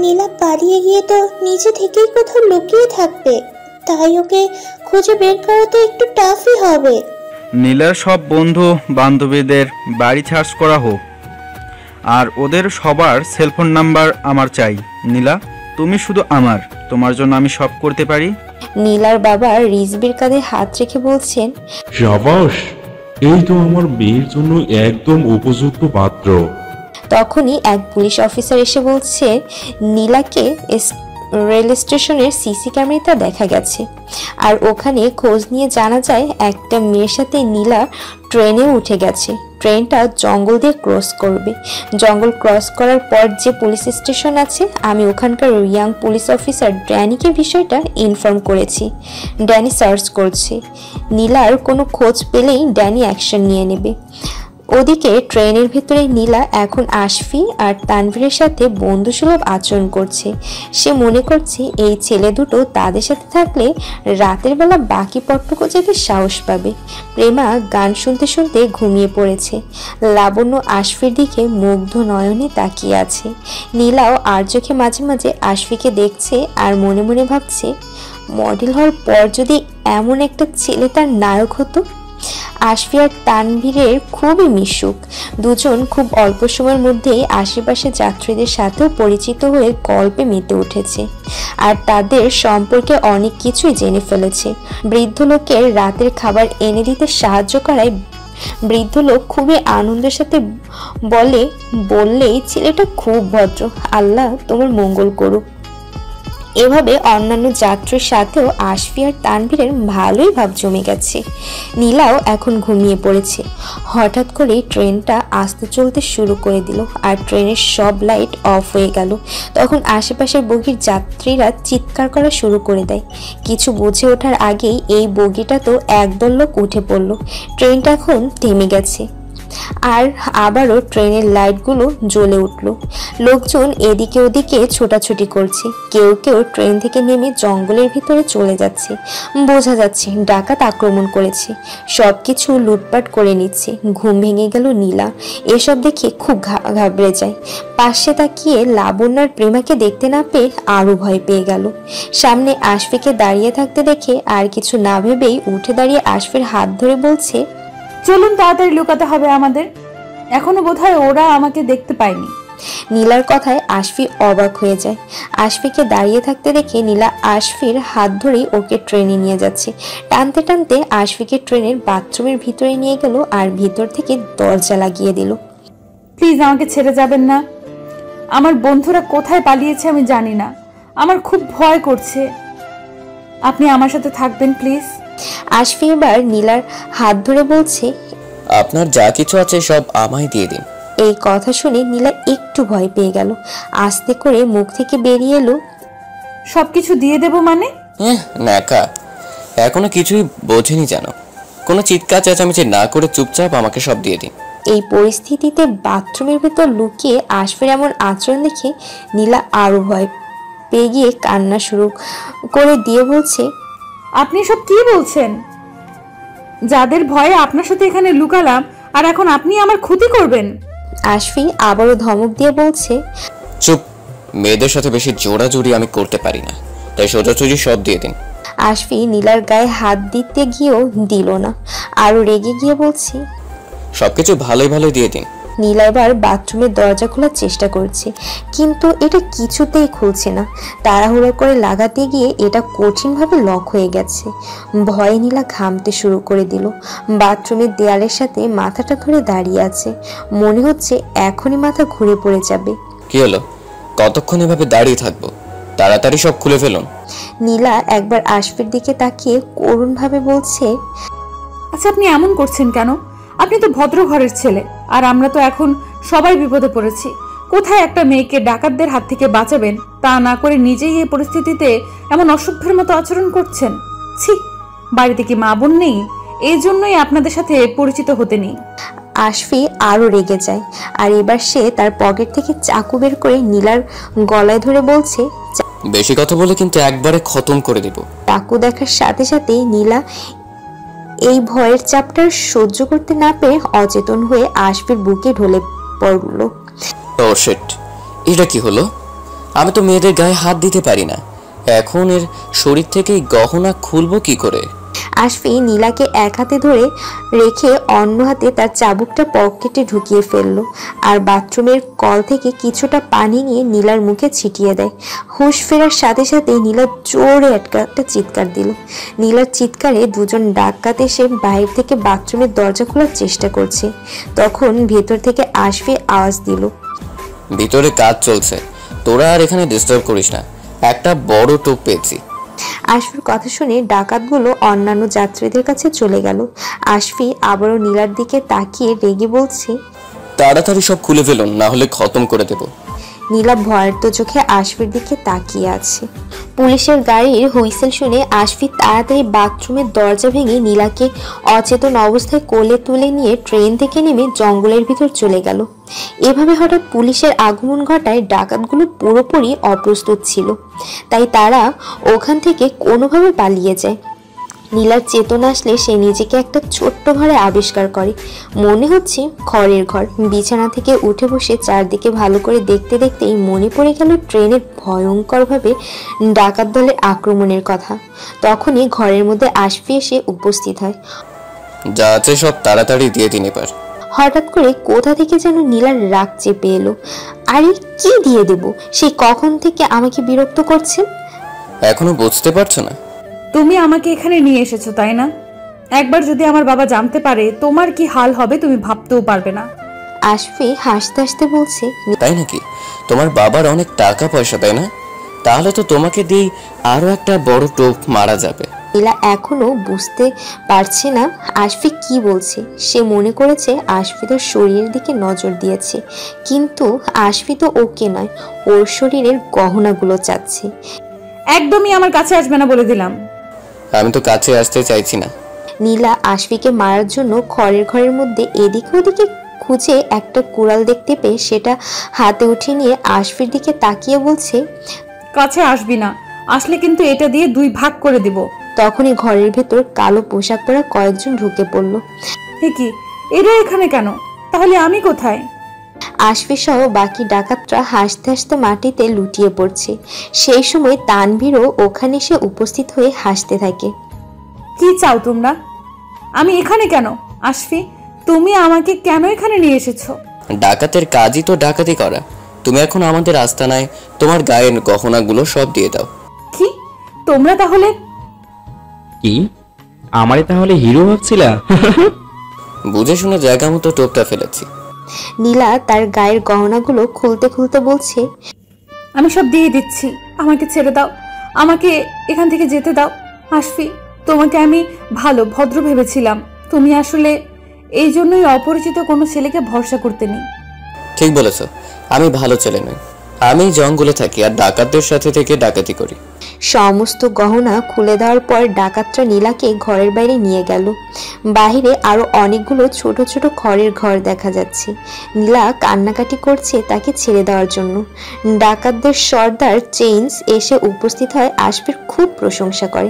Speaker 14: নীলা পালিয়ে গিয়ে তো নিজে থেকেই কোথাও লুকিয়ে থাকবে, তাই ওকে খুঁজে বের করা তো একটু টাফই হবে।
Speaker 12: নীলার সব বন্ধু বান্ধবীদের বাড়ি সার্চ করা হোক, আর ওদের সবার সেলফোন নাম্বার আমার চাই। নীলা, তুমি শুধু আমার, তোমার জন্য আমি সব করতে পারি।
Speaker 1: নীলার বাবা রিজবির কাঁধে হাত রেখে বলছেন,
Speaker 3: শাবাশ, এই তো আমার মেয়ের জন্য একদম উপযুক্ত পাত্র।
Speaker 1: তখনই এক পুলিশ অফিসার এসে বলছে, নীলাকে রেল স্টেশনের সিসি ক্যামেরাতে দেখা গেছে, আর ওখানে খোঁজ নিয়ে জানা যায় একটা মেয়ের সাথে নীলা ট্রেনে উঠে গেছে। ট্রেনটা জঙ্গল দিয়ে ক্রস করবে। জঙ্গল ক্রস করার পর যে পুলিশ স্টেশন আছে, আমি ওখানকার ইয়াং পুলিশ অফিসার ড্যানিকে বিষয়টা ইনফর্ম করেছি। ড্যানি সার্চ করছে। নীলার কোনো খোঁজ পেলেই ড্যানি অ্যাকশন নিয়ে নেবে। ওদিকে ট্রেনের ভেতরে নীলা এখন আশফি আর তানভীরের সাথে বন্ধুসুলভ আচরণ করছে। সে মনে করছে এই ছেলে দুটো তাদের সাথে থাকলে রাতের বেলা বাকি পট্টুকো যেতে সাহস পাবে। প্রেমা গান শুনতে শুনতে ঘুমিয়ে পড়েছে। লাবণ্য আশফির দিকে মুগ্ধ নয়নে তাকিয়ে আছে। নীলাও আর চোখে মাঝে মাঝে আশফিকে দেখছে আর মনে মনে ভাবছে, মডেল হওয়ার পর যদি এমন একটা ছেলে তার নায়ক হতো। আশফি আর তানভীরের খুবই মিশুক। দুজন খুব অল্প সময়ের মধ্যেই আশেপাশে যাত্রীদের সাথেও পরিচিত হয়ে গল্পে মেতে উঠেছে আর তাদের সম্পর্কে অনেক কিছুই জেনে ফেলেছে। বৃদ্ধ লোকের রাতের খাবার এনে দিতে সাহায্য করায় বৃদ্ধ লোক খুবই আনন্দের সাথে বললেই ছেলেটা খুব ভদ্র, আল্লাহ তোমার মঙ্গল করুক। এভাবে অন্যান্য যাত্রীর সাথেও আশফি আর তানভীরের ভালোই ভাব জমে গেছে। নীলাও এখন ঘুমিয়ে পড়েছে। হঠাৎ করেই ট্রেনটা আস্তে চলতে শুরু করে দিল আর ট্রেনের সব লাইট অফ হয়ে গেল। তখন আশেপাশের বগির যাত্রীরা চিৎকার করা শুরু করে দেয়। কিছু বুঝে ওঠার আগেই এই বগিটা তো একদল লোক উঠে পড়ল। ট্রেনটা এখন থেমে গেছে আর আবারও ট্রেনের লাইটগুলো জ্বলে উঠল। লোকজন এদিকে ওদিকে ছোটাছুটি করছে। কেউ কেউ ট্রেন থেকে নেমে জঙ্গলের ভিতরে চলে যাচ্ছে। বোঝা যাচ্ছে ডাকাত আক্রমণ করেছে, সবকিছু লুটপাট করে নিচ্ছে। ঘুম ভেঙে গেল নীলা। এসব দেখে খুব ঘাবড়ে যায়। পাশে তাকিয়ে লাবণ্যর প্রেমাকে দেখতে না পেয়ে আরো ভয় পেয়ে গেল। সামনে আশফিকে দাঁড়িয়ে থাকতে দেখে আর কিছু না ভেবেই উঠে দাঁড়িয়ে আশফির হাত ধরে বলছে,
Speaker 2: চলুন তাড়াতাড়ি লুকাতে হবে আমাদের, এখনো বোধহয় ওরা আমাকে দেখতে পায়নি।
Speaker 1: নীলার কথায় আশফি অবাক হয়ে যায়। আশফিকে দাঁড়িয়ে থাকতে দেখে নীলা আশফির হাত ধরেই ওকে ট্রেনে নিয়ে যাচ্ছে। টানতে টানতে আশফিকে ট্রেনের বাথরুমের ভিতরে নিয়ে গেল আর ভিতর থেকে দরজা লাগিয়ে দিল।
Speaker 2: প্লিজ আমাকে ছেড়ে যাবেন না, আমার বন্ধুরা কোথায় পালিয়েছে আমি জানি না, আমার খুব ভয় করছে, আপনি আমার সাথে থাকবেন প্লিজ।
Speaker 1: আশফি এবার নীলার হাত ধরে বলছে,
Speaker 7: আপনার যা কিছু আছে সব আমায় দিয়ে দিন।
Speaker 1: এই কথা শুনে নীলা একটু ভয় পেয়ে গেল। আস্তে করে মুখ থেকে বেরিয়ে এলো,
Speaker 2: সবকিছু দিয়ে দেব মানে?
Speaker 7: নাকা, এখনো কিছুই বোঝেনি জানো। কোনো চিৎকার চেঁচামেচি না করে চুপচাপ আমাকে সব দিয়ে দিন।
Speaker 1: এই পরিস্থিতিতে বাথরুমের ভেতর লুকিয়ে আশফির এমন আচরণ দেখে নীলা আরো ভয় পেয়ে গিয়ে কান্না শুরু করে দিয়ে বলছে,
Speaker 2: আপনি সব কি বলছেন? যাদের ভয়ে আপনার সাথে এখানে লুকালাম আর এখন আপনি আমার ক্ষতি করবেন?
Speaker 1: আশফি আবারও ধমক দিয়ে বলছে,
Speaker 7: চুপ, মেয়েদের সাথে বেশি জোড়াজুড়ি আমি করতে পারি না, তাই সোজাসুজি সব দিয়ে দিন।
Speaker 1: আশফি নীলার গায়ে হাত দিতে গিয়েও দিল না, আরো রেগে গিয়ে বলছে,
Speaker 7: সবকিছু ভালোই ভালোই দিয়ে দিন।
Speaker 1: নীলা এবার বাথরুমের দরজা খোলার চেষ্টা করছে, কিন্তু এটা কিছুতেই খুলছে না। তাড়াহুড়ো করে লাগাতে গিয়ে এটা কঠিনভাবে লক হয়ে গেছে। ভয়ে নীলা ঘামতে শুরু করে দিল। বাথরুমের দেয়ালের সাথে মাথাটা ধরে দাঁড়িয়ে আছে, মনে হচ্ছে এখনই মাথা ঘুরে পড়ে যাবে।
Speaker 7: কি হলো, কতক্ষণ এভাবে দাঁড়িয়ে থাকবো? তাড়াতাড়ি সব খুলে ফেলুন।
Speaker 1: নীলা একবার আশফির দিকে তাকিয়ে করুণভাবে বলছে,
Speaker 2: আচ্ছা আপনি এমন করছেন কেন? আপনি তো ভদ্র ঘরের ছেলে, আর আমরা তো এখন সবাই বিপদে পড়েছি। কোথায় একটা মেয়েকে ডাকাতদের হাত থেকে বাঁচাবেন, তা না করে নিজেই এই পরিস্থিতিতে এমন অসভ্যের মতো আচরণ করছেন। ছি, বাড়িতে কি মা বোন নেই? এই জন্যই আপনাদের সাথে পরিচিত হতে নেই।
Speaker 1: আশফি আরো রেগে যায় আর এবার সে তার পকেট থেকে চাকু বের করে নীলার গলায় ধরে বলছে,
Speaker 7: বেশি কথা বলে কিন্তু একবারে খতম করে দেব।
Speaker 1: চাকু দেখার সাথে সাথেই নীলা এই ভয়ের চাপটা সহ্য করতে না পেরে অচেতন হয়ে আশফির বুকে ঢলে পড়ল।
Speaker 7: ও শিট, এটা কি হলো? আমি তো মেয়েদের গায়ে হাত দিতে পারি না, এখন এর শরীর থেকে গহনা খুলবো কি করে?
Speaker 1: আশফি নীলাকে এক হাতে ধরে রেখে অন্য হাতে তার চাবুকটা পকেটে ঢুকিয়ে ফেলল আর বাথরুমের কল থেকে কিছুটা পানি নিয়ে নীলার মুখে ছিটিয়ে দেয়। হুঁশ ফেরার সাথে সাথে নীলা জোরে একটা চিৎকার দিল। নীলার চিৎকারে দুজন ডাকাত এসে বাইরে থেকে বাথরুমের দরজা খোলার চেষ্টা করছে। তখন ভেতর থেকে আশফি আওয়াজ দিল,
Speaker 7: ভিতরে কাজ চলছে, তোরা আর এখানে ডিস্টার্ব করিস না। একটা বড় টোপ পেয়েছি,
Speaker 1: আশফির কথা শুনে ডাকাতগুলো অন্যান্য যাত্রীদের কাছে চলে গেল। আশফি আবারও নীলার দিকে তাকিয়ে রেগে বলছে,
Speaker 7: তাড়াতাড়ি সব খুলে ফেলুন, না হলে খতম করে দেব।
Speaker 1: নীলা ভয়ার্ত চোখে আশফির দিকে তাকিয়ে আছে। পুলিশের গাড়ির হুইসেল শুনে আশফি তাড়াতাড়ি বাথরুমের দরজা ভেঙে নীলাকে অচেতন অবস্থায় কোলে তুলে নিয়ে ট্রেন থেকে নেমে জঙ্গলের ভিতর চলে গেল। এভাবে হঠাৎ পুলিশের আগমন ঘটায় ডাকাতগুলো পুরোপুরি অপ্রস্তুত ছিল, তাই তারা ওখান থেকে কোনোভাবে পালিয়ে যায়। নীলার চেতনা আসলে সে নিজেকে একটা ছোট্ট ঘরে আবিষ্কার করে, মনে হচ্ছে খড়ের ঘর। বিছানা থেকে উঠে বসে চারদিকে ভালো করে দেখতে দেখতেই মনে পড়ে গেল ট্রেনের ভয়ঙ্করভাবে ডাকাত দলের আক্রমণের কথা। তখনই ঘরের মধ্যে আশফি এসে উপস্থিত হয়।
Speaker 7: যা আছে সব তাড়াতাড়ি দিয়ে দিন এবার।
Speaker 1: হঠাৎ করে কোথা থেকে যেন নীলার রাগ চেপে এলো। আরে কি দিয়ে দেব, সেই কখন থেকে আমাকে বিরক্ত করছেন।
Speaker 7: এখনো বুঝতে পারছো না?
Speaker 2: তুমি আমাকে এখানে নিয়ে এসেছো, তাই না? একবার যদি আমার বাবা জানতে পারে তোমার কি হাল হবে তুমি ভাবতেও পারবে না।
Speaker 1: আশফি হাসতে হাসতে বলছে,
Speaker 7: তাই নাকি? তোমার বাবার অনেক টাকা পয়সা, তাই না? তাহলে তো তোমাকে দিয়ে আরো একটা বড় টোপ মারা যাবে।
Speaker 1: নীলা এখনো বুঝতে পারছে না আশফি কি বলছে। সে মনে করেছে আশফি তার শরীরের দিকে নজর দিয়েছে, কিন্তু আশফি তো ওকে নয়, ওর শরীরের গহনাগুলো চাচ্ছে।
Speaker 2: একদমই আমার কাছে আসবে না বলে দিলাম।
Speaker 7: আমি তো কাছে আসতে চাইছি না।
Speaker 1: নীলা আশফিকে মারার জন্য খড়ের ঘরের মধ্যে এদিকে ওদিকে খুঁজে একটা কুড়াল দেখতে পেয়ে সেটা হাতে উঠিয়ে নিয়ে আশফির দিকে তাকিয়ে বলছে,
Speaker 2: কাছে আসবি না, আসলে কিন্তু এটা দিয়ে দুই ভাগ করে দিব।
Speaker 1: তখনই ঘরের ভেতর কালো পোশাক পরা কয়েকজন ঢুকে পড়ল।
Speaker 2: কি এরা এখানে কেন? তাহলে আমি কোথায়?
Speaker 1: আশফি সহ বাকি ডাকাতরা হাসতে হাসতে মাটিতে লুটিয়ে পড়ছে। সেই সময় তানভীরও ওখানে এসে উপস্থিত হয়ে হাসতে থাকে।
Speaker 2: কি চাও তোমরা? আমি এখানে কেন? আশফি, তুমি আমাকে কেন এখানে নিয়ে এসেছো?
Speaker 7: ডাকাতের কাজই তো ডাকাতি করা। তুমি এখন আমাদের আস্তানায় তোমার গায়ের গহনাগুলো সব দিয়ে দাও।
Speaker 2: কি তোমরা তাহলে?
Speaker 11: কি আমারে তাহলে হিরো ভাবছিলা?
Speaker 7: বুঝে শুনে জায়গা মতো টোপটা ফেলেছি।
Speaker 1: নীলা তার গায়ের গহনাগুলো খুলতে খুলতে বলছে,
Speaker 2: আমি সব দিয়ে দিচ্ছি, আমাকে ছেড়ে দাও, আমাকে এখান থেকে যেতে দাও। আশফি, তোমাকে আমি ভালো ভদ্র ভেবেছিলাম, তুমি আসলে এই জন্যই অপরিচিত কোনো ছেলেকে ভরসা করতে নেই।
Speaker 7: ঠিক বলেছো, আমি ভালো ছেলে নই। আমি জঙ্গলে থাকি আর ডাকাতদের সাথে থেকে ডাকাতি করি।
Speaker 1: সমস্ত গহনা খুলে দেওয়ার পর ডাকাতরা নীলাকে ঘরের বাইরে নিয়ে গেল। বাহিরে আরো অনেকগুলো ছোট ছোট খড়ের ঘর দেখা যাচ্ছে। নীলা কান্নাকাটি করছে তাকে ছেড়ে দেওয়ার জন্য। ডাকাতদের সর্দার চেইন্স এসে উপস্থিত হয়, আশফির খুব প্রশংসা করে।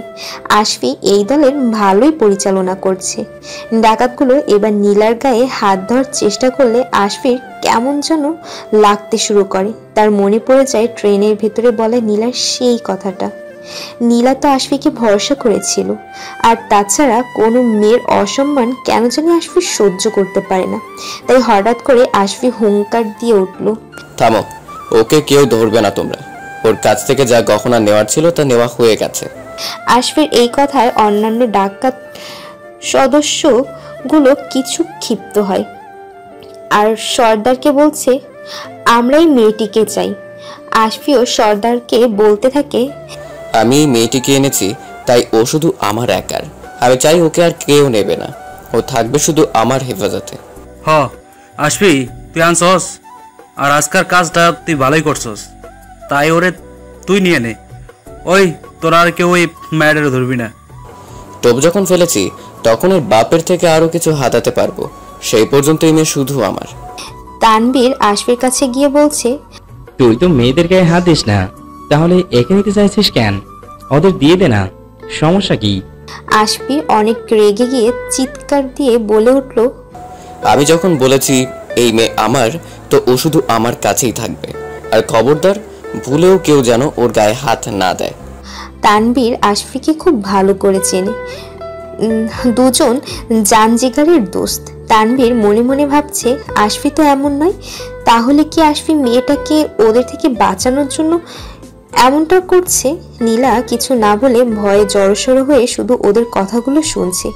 Speaker 1: আশফি এই দলের ভালোই পরিচালনা করছে। ডাকাতগুলো এবার নীলার গায়ে হাত দেওয়ার চেষ্টা করলে আশফির কেমন যেন লাগতে শুরু করে। তার মনে পড়ে যায় ট্রেনের ভেতরে বলে নীলার সেই কথাটা। নীলা তো আশফিকে ভরসা করেছিল, আর তাছাড়া কোনো মেয়ের অসম্মান কেন জানি আশফি সহ্য করতে পারে না। তাই হঠাৎ করে আশফি হুঙ্কার দিয়ে উঠল,
Speaker 7: থামো, ওকে কেউ ধরবে না তোমরা। ওর কাছ থেকে যা গহনা নেওয়ার ছিল তা নেওয়া হয়ে গেছে।
Speaker 1: আশফির এই কথায় অন্যান্য ডাকাত সদস্যগুলো কিছু ক্ষিপ্ত হয় আর সর্দারকে বলছে, আমরা এই মেয়েটিকে চাই। আশফিও সর্দারকে বলতে থাকে,
Speaker 7: আমি মেয়েটিকে এনেছি, তাই ও শুধু আমার একার। আমি চাই ওকে আর কেউ নেবে না, ও থাকবে শুধু আমার হেফাজতে।
Speaker 15: হ আশফি, তুই আনছস আর আজকার কাজটা তুই ভালোই করছস, তাই ওরে তুই নিয়ে নে। ওই তোরা আর কেউ ওই ম্যাডারে ধরবি না।
Speaker 7: টোপ যখন ফেলেছি তখন এর বাপের থেকে আরো কিছু হাতাতে পারবো, সেই পর্যন্ত এই মেয়ে শুধু আমার।
Speaker 1: তানভীর আশফির কাছে গিয়ে বলছে,
Speaker 11: তুই তো মেয়েদের গায়ে হাত দিস না, তাহলে একে নিতে চাইছিস কেন? ওদের দিয়ে দে না, সমস্যা কি?
Speaker 1: আশফি অনেক রেগে গিয়ে চিৎকার দিয়ে বলে উঠল,
Speaker 7: আমি যখন বলেছি এই মেয়ে আমার, তো ও শুধু আমার কাছেই থাকবে, আর খবরদার ভুলেও কেউ যেন ওর গায়ে হাত না দেয়।
Speaker 1: তানভীর আশফিকে খুব ভালো করে চেনে, দুজন জানজিগারের দোস্ত। তানভীর মনে মনে ভাবছে, আশফি তো এমন নয়, তাহলে কি আশফি মেয়েটাকে ওদের থেকে বাঁচানোর জন্য এমনটা করছে? নীলা কিছু না বলে ভয়ে জড়সড় হয়ে শুধু ওদের কথাগুলো শুনছে।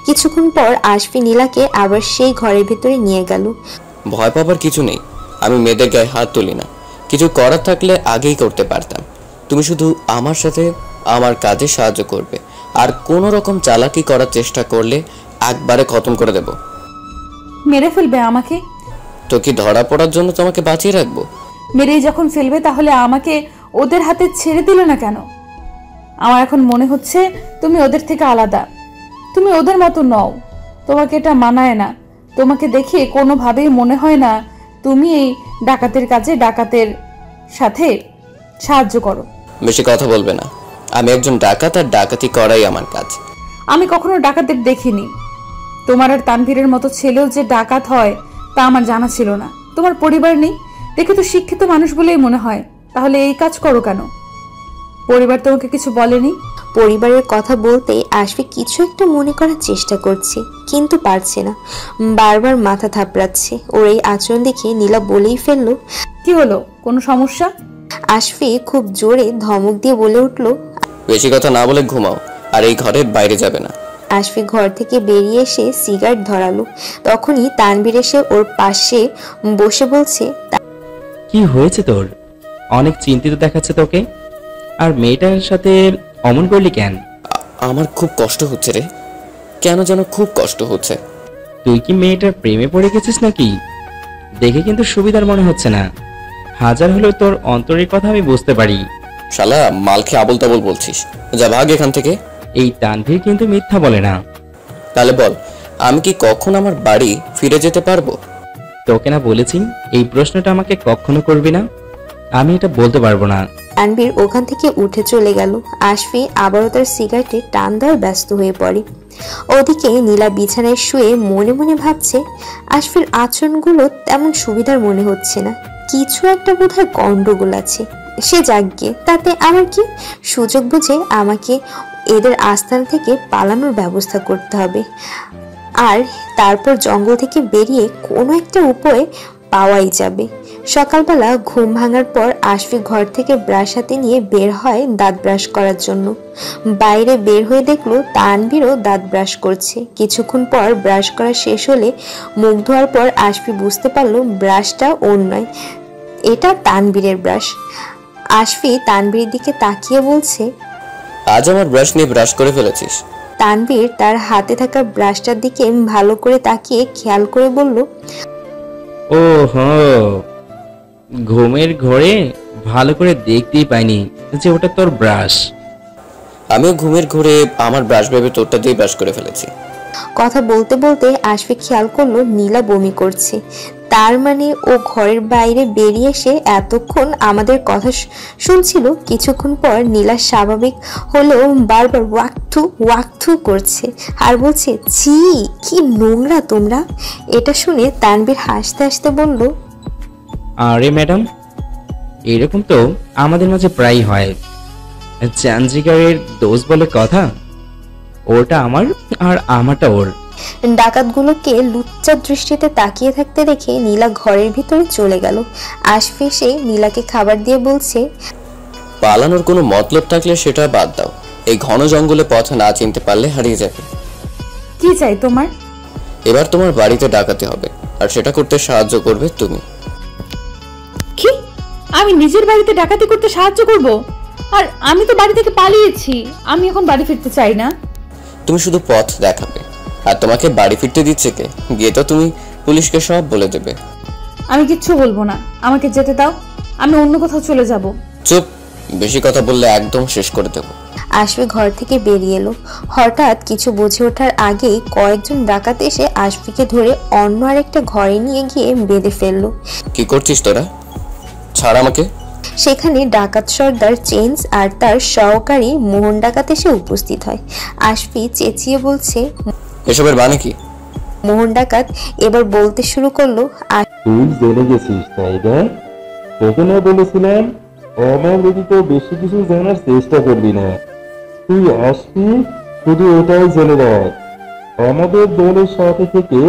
Speaker 1: কিছুক্ষণ পর আশফি নীলাকে আবার সেই ঘরের ভেতরে নিয়ে গেল।
Speaker 7: ভয় পাবার কিছু নেই, আমি মেয়েদের গায়ে হাত তুলি না। কিছু করার থাকলে আগেই করতে পারতাম। তুমি শুধু আমার সাথে আমার কাজে সাহায্য করবে, আর কোনো রকম চালাকি করার চেষ্টা করলে একবারে খতম করে দেব।
Speaker 2: মেরে ফেলবে আমাকে?
Speaker 7: তো কি ধরা পড়ার জন্য তোমাকে বাঁচিয়ে রাখবো?
Speaker 2: মেরেই যখন ফেলবে তাহলে আমাকে ওদের হাতে ছেড়ে দিলে না কেন? আমার এখন মনে হচ্ছে তুমি ওদের থেকে আলাদা, তুমি ওদের মতো নও। তোমাকে এটা মানায় না। তোমাকে দেখে কোনোভাবেই মনে হয় না তুমি এই ডাকাতের কাজে ডাকাতের সাথে সাহায্য করো।
Speaker 7: বেশি কথা বলবে না। আমি একজন ডাকাত, আর ডাকাতি করাই আমার কাজ।
Speaker 2: আমি কখনো ডাকাতের দেখিনি। তোমার আর তানভীরের মতো ছেলেও যে ডাকাত হয় তা আমার জানা ছিল না। তোমার পরিবার নেই, দেখে তো শিক্ষিত মানুষ বলেই মনে হয়, তাহলে এই কাজ করো কেন? পরিবার তোমাকে কিছু বলেনি?
Speaker 1: পরিবারের কথা বলতে আশফি কিছু একটা মনে করার চেষ্টা করছে, কিন্তু পারছে না। বারবার মাথা থাপড়াচ্ছে। ওর এই আচরণ দেখে নীলা বলেই ফেললো,
Speaker 2: কি হলো, কোনো সমস্যা?
Speaker 1: আশফি খুব জোরে ধমক দিয়ে বলে উঠল,
Speaker 7: বেশি কথা না বলে ঘুমাও, আর এই ঘরের বাইরে যাবে না।
Speaker 1: আশফি ঘর থেকে বেরিয়ে এসে সিগারেট ধরালো। তখনই তানভীর এসে ওর পাশে বসে বলছে,
Speaker 11: কি হয়েছে তোর? অনেক চিন্তিত দেখাচ্ছে তোকে। আর মেয়েটার সাথে অমন করলি কেন?
Speaker 7: আমার খুব কষ্ট হচ্ছে রে, কেন যেন খুব কষ্ট হচ্ছে।
Speaker 11: তুই কি মেয়েটার প্রেমে পড়ে গেছিস নাকি? দেখে কিন্তু সুবিধার মনে হচ্ছে না। হাজার হলেও তোর অন্তরের কথা আমি বুঝতে পারি।
Speaker 7: শালা মাল খেয়ে আবল তাবল বলছিস, যা ভাগ এখান থেকে।
Speaker 11: এই তানভীর কিন্তু মিথ্যা বলে না।
Speaker 7: তাহলে বল, আমি কি কখন আমার বাড়ি ফিরে যেতে পারবো?
Speaker 11: তোকে না বলেছি এই প্রশ্নটা আমাকে কখনো করবি না? আমি এটা বলতে পারবো না।
Speaker 1: তানভীর ওখান থেকে উঠে চলে গেল। আশফি আবারও তার সিগারেটে টান দেওয়ার ব্যস্ত হয়ে পড়ে। ওদিকে নীলা বিছানায় শুয়ে মনে মনে ভাবছে, আশফির আচরণগুলো তেমন সুবিধার মনে হচ্ছে না, কিছু একটা বোধহয় গন্ডগোল আছে। সে যাকগে, তাতে আমার কি? সুযোগ বুঝে আমাকে এদের আস্থান থেকে পালানোর ব্যবস্থা করতে হবে, আর তারপর জঙ্গল থেকে বেরিয়ে কোনো একটা উপায়ে পাওয়াই যাবে। সকালবেলা ঘুম ভাঙার পর আশফি ঘর থেকে ব্রাশ হাতে নিয়ে বের হয় দাঁত ব্রাশ করার জন্য। বাইরে বের হয়ে দেখলো তানভীরও দাঁত ব্রাশ করছে। কিছুক্ষণ পর ব্রাশ করা শেষ হলে মুখ ধোয়ার পর আশফি বুঝতে পারলো ব্রাশটা ওর নয়, এটা তানভীরের ব্রাশ। আশফি তানভীরের দিকে তাকিয়ে বলছে,
Speaker 7: আজ আমার ব্রাশ নিয়ে ব্রাশ করে ফেলেছিস?
Speaker 1: তানভীর তার হাতে থাকা ব্রাশটার দিকে ভালো করে তাকিয়ে খেয়াল করে বলল,
Speaker 11: ও হো, ঘুমের ঘরে ভালো করে দেখতেই পাইনি যে ওটা তোর ব্রাশ।
Speaker 7: আমিও ঘুমের ঘরে আমার ব্রাশ ভেবে তোরটা দিয়ে ব্রাশ করে ফেলেছি।
Speaker 1: কথা বলতে বলতে আশফি খেয়াল করলো নীলা বমি করছে। তার মানে ও ঘরের বাইরে বেরিয়ে এসে এতক্ষণ আমাদের কথা শুনছিল। কিছুক্ষণ পর নীলা স্বাভাবিক হলেও বারবার ওয়াকথু করছে আর বলছে, ছি কি নোংরা তোমরা। এটা শুনে তানভীর হাসতে হাসতে বলল,
Speaker 11: আরে ম্যাডাম, এরকম তো আমাদের মাঝে প্রায় হয়। চাঞ্জিকারের দোষ বলে কথা, ওটা আমার আর আমারটা ওর।
Speaker 1: ডাকাতগুলোকে লুচ্চা দৃষ্টিতে তাকিয়ে থাকতে দেখে নীলা ঘরের ভিতরে চলে গেল। আশফি এসে নীলাকে খাবার দিয়ে বলছে,
Speaker 7: পালানোর কোনো মতলব থাকলে সেটা বাদ দাও। এই ঘন জঙ্গলে পথ না চিনতে পারলে হারিয়ে যাবে।
Speaker 2: কি চাই তোমার?
Speaker 7: এবার তোমার বাড়িতে ডাকাতে হবে, আর সেটা করতে সাহায্য করবে তুমি।
Speaker 2: কি? আমি নিজের বাড়িতে ডাকাতি করতে সাহায্য করব? আর আমি তো বাড়ি থেকে পালিয়েছি, আমি এখন বাড়ি ফিরতে চাই না।
Speaker 7: তুমি শুধু পথ দেখাবে, আর তোমাকে বাড়ি ফিরতে দিচ্ছে কে? গিয়ে তো তুমি পুলিশকে সব বলে দেবে।
Speaker 2: আমি কিচ্ছু বলবো না, আমাকে যেতে দাও, আমি অন্য কোথাও চলে যাব।
Speaker 7: চুপ, বেশি কথা বললে একদম শেষ করে দেবো।
Speaker 1: আশফি ঘর থেকে বেরিয়ে এলো। হঠাৎ কিছু বুঝে ওঠার আগেই কয়েকজন ডাকাত এসে আশফিকে ধরে অন্য আরেকটা ঘরে নিয়ে গিয়ে বেঁধে ফেললো।
Speaker 7: কি করছিস তোরা? ছাড় আমাকে।
Speaker 1: সেখানে ডাকাত সর্দার চেঞ্জ আর তার সহকারী মোহন ডাকাত এসে উপস্থিত হয়। আশফি চেঁচিয়ে বলছে,
Speaker 7: এসবের মানে কি?
Speaker 1: মোহন ডাকাত এবার বলতে শুরু করলো,
Speaker 3: তুই জেনে গেছিস তাই না? তোকে না বলেছিলাম আমার ব্যতীত বেশি কিছু জানার চেষ্টা করবি না। তুই আসবি, শুধু ওটাই জেনে রাখ, আমাদের দলের সাথে থেকে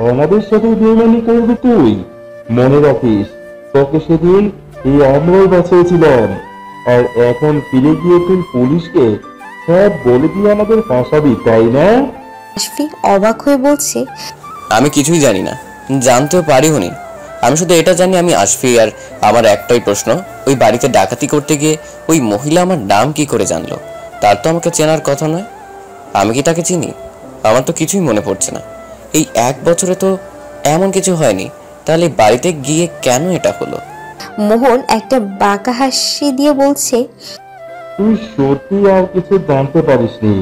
Speaker 3: আমাদের সাথে বেইমানি করবি তুই। মনে রাখিস, তোকে সেদিন এই আমরাই বাঁচিয়েছিলাম, আর এখন ফিরে গিয়ে তুই পুলিশকে সব বলে দিয়ে আমাদের ফাঁসাবি তাই না?
Speaker 1: আশফি অবাক হয়ে বলছে,
Speaker 7: আমি কিছুই জানি না, জানতেও পারিও নি। আমি শুধু এটা জানি আমি আশফি, আর আমার একটাই প্রশ্ন, ওই বাড়িতে ডাকাতি করতে গিয়ে ওই মহিলা আমার নাম কি করে জানলো? তার তো আমাকে চেনার কথা নয়। আমি কি তাকে চিনি? আমার তো কিছুই মনে পড়ছে না। এই 1 বছরে তো এমন কিছু হয়নি, তাহলে বাড়িতে গিয়ে কেন এটা হলো?
Speaker 1: মোহন একটা বাঁকা হাসি দিয়ে বলছে,
Speaker 3: তুই সত্যি আর কিছু জানতে পারিসনি।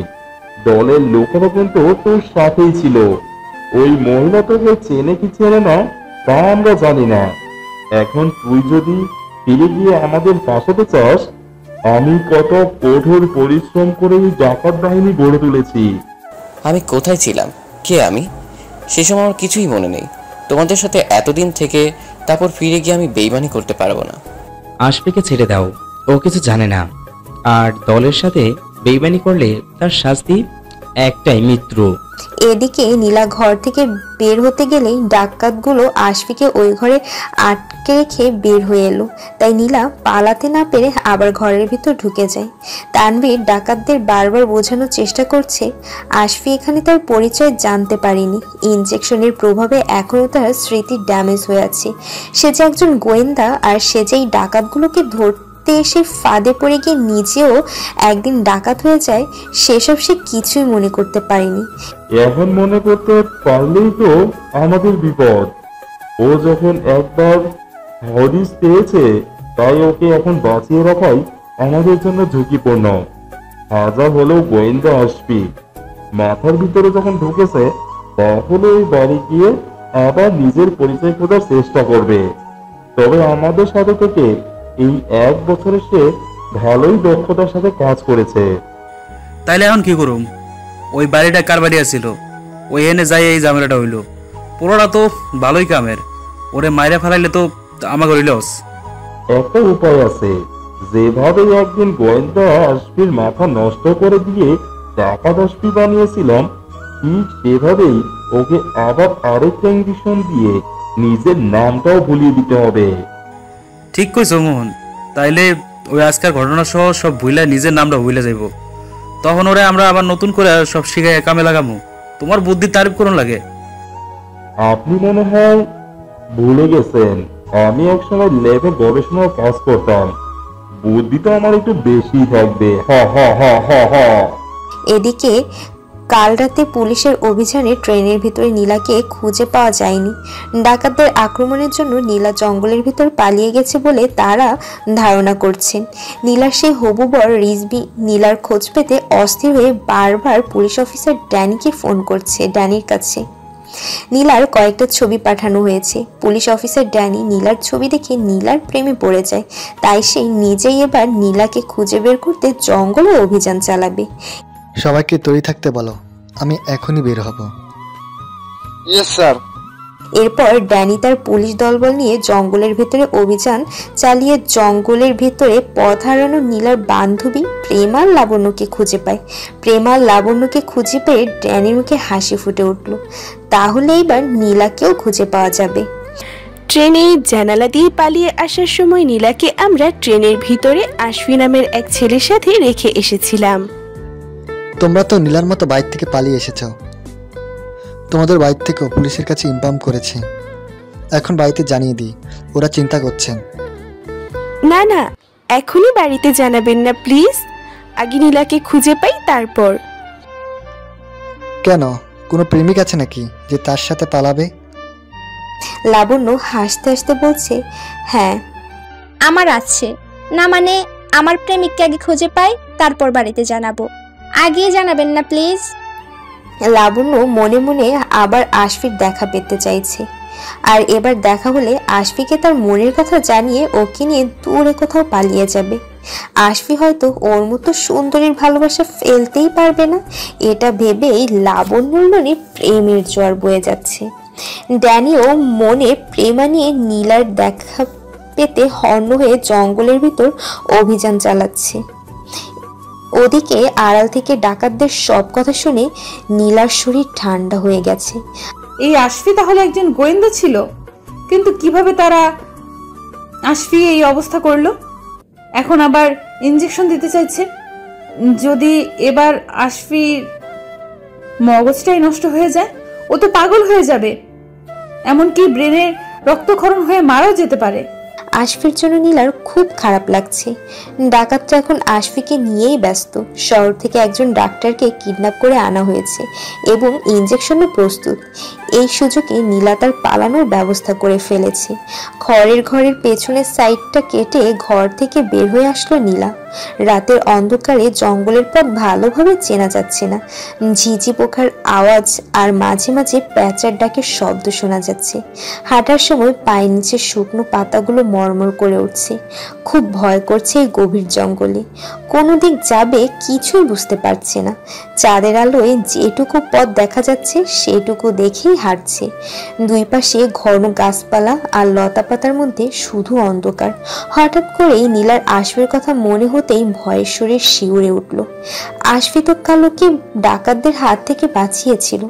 Speaker 3: দলের লোকেরা কিন্তু তোর সাথেই ছিল। ওই মহিলা তোকে চেনে কি চেনে না তা আমরা জানি না। এখন তুই যদি ফিরে গিয়ে আমাদের বাঁচাতে চাস, আমি কত কঠোর পরিশ্রম করে এই ডাকাত বাহিনী গড়ে তুলেছি।
Speaker 7: আমি কোথায় ছিলাম, কে আমি, সেসব আমার কিছুই মনে নেই। তোমাদের সাথে এতদিন থেকে তারপর ফিরে গিয়ে আমি বেইমানি করতে পারবো না।
Speaker 11: আশফিকে ছেড়ে দাও, ও কিছু জানে না। আর দলের সাথে বেইমানি করলে তার শাস্তি একটাই, মৃত্যু।
Speaker 1: এদিকে নীলা ঘর থেকে বের হতে গেলেই ডাকাতগুলো আশফিকে ওই ঘরে আটকে রেখে বের হয়ে এলো। তাই নীলা পালাতে না পেরে আবার ঘরের ভিতর ঢুকে যায়। তানভীর ডাকাতদের বারবার বোঝানোর চেষ্টা করছে আশফি এখানে তার পরিচয় জানতে পারেনি। ইনজেকশনের প্রভাবে এখনও তার স্মৃতি ড্যামেজ হয়ে আছে। সে যে একজন গোয়েন্দা, আর সে যেই ডাকাতগুলোকে এসে ফাঁদে পড়ে গিয়ে নিজেও একদিন ডাকাত হয়ে যায়, সেসব সে কিছুই মনে করতে পারেনি।
Speaker 3: এখন মনে করতে পারলেই তো আমাদের বিপদ। ও যখন একবার হদিস পেয়েছে, তাই ওকে এখন বাঁচিয়ে রাখাই আমাদের জন্য ঝুঁকিপূর্ণ। হাজার হলেও গোয়েন্দা আসবি, মাথার ভিতরে যখন ঢুকেছে, তাহলে ওই বাড়ি গিয়ে আবার নিজের পরিচয় খোঁজার চেষ্টা করবে। তবে আমাদের সাথে থেকে এই 1 বছরে সে ভালোই দক্ষতার সাথে কাজ করেছে।
Speaker 15: তাইলে এখন কি করুম? ওই বাড়িটা কার বাড়ি আছিল? ওই এনে যাই এই ঝামেলাটা হইল। পুরোটা তো ভালোই কামের, ওরে মাইরে ফেলাইলে তো আমাকে হইলস।
Speaker 3: একটা উপায় আছে। যেভাবে একদিন গোয়েন্দা আসবির মাথা নষ্ট করে দিয়ে ডাকাত আসবি বানিয়েছিলাম, ঠিক সেভাবেই ওকে আবার আরেকটা ইঞ্জেকশন দিয়ে নিজের নামটাও ভুলিয়ে দিতে হবে।
Speaker 15: ঠিক কইছো মোহন। তাইলে ওই আজকের ঘটনা সহ সব ভুইলা নিজের নামটা ভুলে যাইব। তখন ওরে আমরা আবার নতুন করে সব শিখাই কামে লাগামু। তোমার বুদ্ধি তারিফ করুন লাগে।
Speaker 3: আপনি মনে হয় ভুলে গেছেন, আমি একসময় ল্যাবে গবেষণার কাজ করতাম। বুদ্ধি তো আমার একটু বেশি থাকবে।
Speaker 1: এদিকে কাল রাতে পুলিশের অভিযানে ট্রেনের ভিতরে নীলাকে খুঁজে পাওয়া যায়নি। ডাকাতদের আক্রমণের জন্য নীলা জঙ্গলের ভিতর পালিয়ে গেছে বলে তারা ধারণা করছেন। নীলার সেই হবু বর রিজবি নীলার খোঁজ পেতে অস্থির হয়ে বারবার পুলিশ অফিসার ড্যানিকে ফোন করছে। ড্যানির কাছে নীলার কয়েকটা ছবি পাঠানো হয়েছে। পুলিশ অফিসার ড্যানি নীলার ছবি দেখে নীলার প্রেমে পড়ে যায়। তাই সে নিজেই এবার নীলাকে খুঁজে বের করতে জঙ্গলে অভিযান চালাবে।
Speaker 16: সবাইকে তৈরি থাকতে বলো, আমি এখনই বের হব।
Speaker 17: Yes sir.
Speaker 1: এরপর ড্যানি তার পুলিশ দলবল নিয়ে জঙ্গলের ভেতরে অভিযান চালিয়ে জঙ্গলের ভেতরে পথ হারানো নীলার বান্ধবী প্রেমার লাবণ্যকে খুঁজে পায়। প্রেমার লাবণ্যকে খুঁজে পেয়ে ড্যানির মুখে হাসি ফুটে উঠল। তাহলে এবার নীলাকেও খুঁজে পাওয়া যাবে।
Speaker 5: ট্রেনে জানালা দিয়ে পালিয়ে আসার সময় নীলাকে আমরা ট্রেনের ভিতরে আশফি নামের এক ছেলের সাথে রেখে এসেছিলাম।
Speaker 16: তোমরা তো নীলার মতো বাইর থেকে পালিয়ে এসেছো। তোমাদের বাইর থেকেও পুলিশের কাছে ইনফর্ম করেছি। এখন বাড়িতে জানিয়ে দিই, ওরা চিন্তা করছেন।
Speaker 5: না না, এখনই বাড়িতে জানাবেন না প্লিজ। আগে নীলাকে খুঁজে পাই তারপর।
Speaker 16: কেন, কোনো প্রেমিক আছে নাকি যে তার সাথে পালাবে?
Speaker 1: লাবণ্য হাসতে হাসতে বলছে, হ্যাঁ
Speaker 6: আমার আছে। না মানে আমার প্রেমিককে আগে খুঁজে পাই, তারপর বাড়িতে জানাবো। আগে জানাবেন না প্লিজ।
Speaker 1: লাবণ্য মনে মনে আবার আশফির দেখা পেতে চাইছে। আর এবার দেখা হলে আশফিকে তার মনের কথা জানিয়ে ওকে নিয়ে দূরে কোথাও পালিয়ে যাবে। আশফি হয়তো ওর মতো সুন্দরীর ভালোবাসা ফেলতেই পারবে না, এটা ভেবেই লাবণ্যর মনে প্রেমের জোয়ার বয়ে যাচ্ছে। ড্যানিও মনে প্রেমা নিয়ে নীলার দেখা পেতে হন্য হয়ে জঙ্গলের ভিতর অভিযান চালাচ্ছে। ওদিকে আড়াল থেকে ডাকাতদের সব কথা শুনে নীলার শরীর ঠান্ডা হয়ে গেছে।
Speaker 2: এই আশফি তাহলে একজন গোয়েন্দা ছিল, কিন্তু কিভাবে তারা আশফি এই অবস্থা করলো? এখন আবার ইনজেকশন দিতে চাইছে। যদি এবার আশফির মগজটাই নষ্ট হয়ে যায়, ও তো পাগল হয়ে যাবে, এমনকি ব্রেনের রক্তক্ষরণ হয়ে মারাও যেতে পারে।
Speaker 1: আশফির জন্য নীলার খুব খারাপ লাগছে। ডাকাতরা এখন আশফিকে নিয়েই ব্যস্ত। শহর থেকে একজন ডাক্তারকে কিডন্যাপ করে আনা হয়েছে এবং ইনজেকশনও প্রস্তুত। এই সুযোগে নীলা তার পালানোর ব্যবস্থা করে ফেলেছে। ঘরের পেছনের সাইডটা কেটে ঘর থেকে বের হয়ে আসলো নীলা। রাতের অন্ধকারে জঙ্গলের পথ ভালোভাবে চেনা যাচ্ছে না। ঝিঝি পোকার আওয়াজ আর মাঝে মাঝে প্যাঁচার ডাকের শব্দ শোনা যাচ্ছে। হাঁটার সময় পায়ের নিচে শুকনো পাতাগুলো মরমর করে উঠছে। খুব ভয় করছে এই গভীর জঙ্গলে। কোনো দিক যাবে কিছুই বুঝতে পারছে না। চাঁদের আলোয় যেটুকু পথ দেখা যাচ্ছে সেটুকু দেখেই হাঁটছে। দুই পাশে ঘন গাছপালা আর লতা পাতার মধ্যে শুধু অন্ধকার। হঠাৎ করেই নীলার আশফির কথা মনে হতেই ভয়ের সুরে শিউরে উঠল। আশফি তো কালোকে ডাকাতদের হাত থেকে বাঁচিয়েছিল,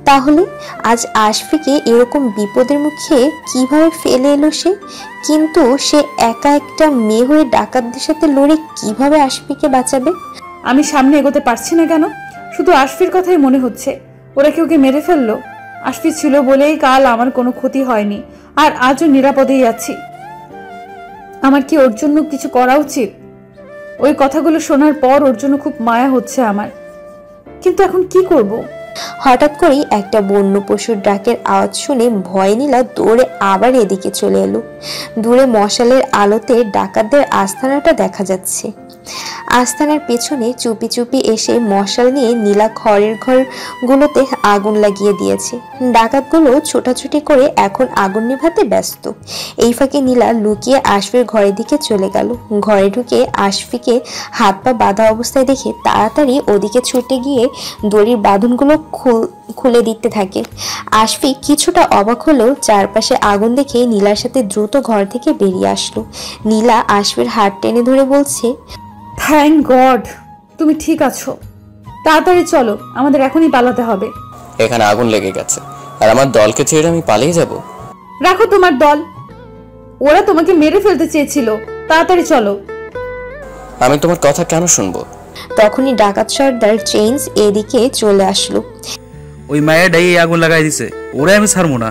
Speaker 1: তাহলে আজ আশফিকে এরকম বিপদের মুখে কিভাবে ফেলে এলো সে? কিন্তু সে একা একটা মেয়ে হয়ে ডাকাতদের সাথে লড়ে কিভাবে আশফিকে বাঁচাবে?
Speaker 2: আমি সামনে এগোতে পারছি না কেন? শুধু আশফির কথাই মনে হচ্ছে। ওরা কি ওকে মেরে ফেললো? আশফি ছিল বলেই কাল আমার কোনো ক্ষতি হয়নি, আর আজও নিরাপদেই আছি। আমার কি ওর জন্য কিছু করা উচিত? ওই কথাগুলো শোনার পর ওর জন্য খুব মায়া হচ্ছে আমার, কিন্তু এখন কি করব?
Speaker 1: হঠাৎ করেই একটা বন্য পশুর ডাকের আওয়াজ শুনে ভয় নীলা দৌড়ে আবার এদিকে চলে এলো। দূরে মশালের আলোতে ডাকাতদের আস্তানাটা দেখা যাচ্ছে। আস্তানার পেছনে চুপি চুপি এসে মশাল নিয়ে নীলা ঘরগুলোতে আগুন লাগিয়ে দিয়েছে। ডাকাতগুলো ছোটাছুটি করে এখন আগুন নেভাতে ব্যস্ত। এই ফাঁকে নীলা লুকিয়ে আশফির ঘরের দিকে চলে গেল। ঘরে ঢুকে আশফিকে হাত পা বাঁধা অবস্থায় দেখে তাড়াতাড়ি ওদিকে ছুটে গিয়ে দড়ির বাঁধনগুলো খুলে দিতে থাকে। আশফি কিছুটা অবাক হলেও চারপাশে আগুন দেখে নীলার সাথে দ্রুত ঘর থেকে বেরিয়ে আসলো। নীলা আশফির হাত টেনে ধরে বলছে,
Speaker 2: থ্যাংক গড তুমি ঠিক আছো। তাড়াতাড়ি চলো, আমাদের এখনই পালাতে হবে।
Speaker 7: এখানে আগুন লেগে গেছে, আর আমার দলকে ছেড়ে আমি পালিয়ে যাব?
Speaker 2: রাখো তোমার দল, ওরা তোমাকে মেরে ফেলতে চেয়েছিল। তাড়াতাড়ি চলো।
Speaker 7: আমি তোমার কথা কেন শুনবো?
Speaker 1: তখনই ডাকাত সর্দার চেঞ্জ এদিকে চলে আসলো।
Speaker 15: ওই মায়াটাই আগুন লাগাই দিছে, ওরে আমি ছাড়বো না।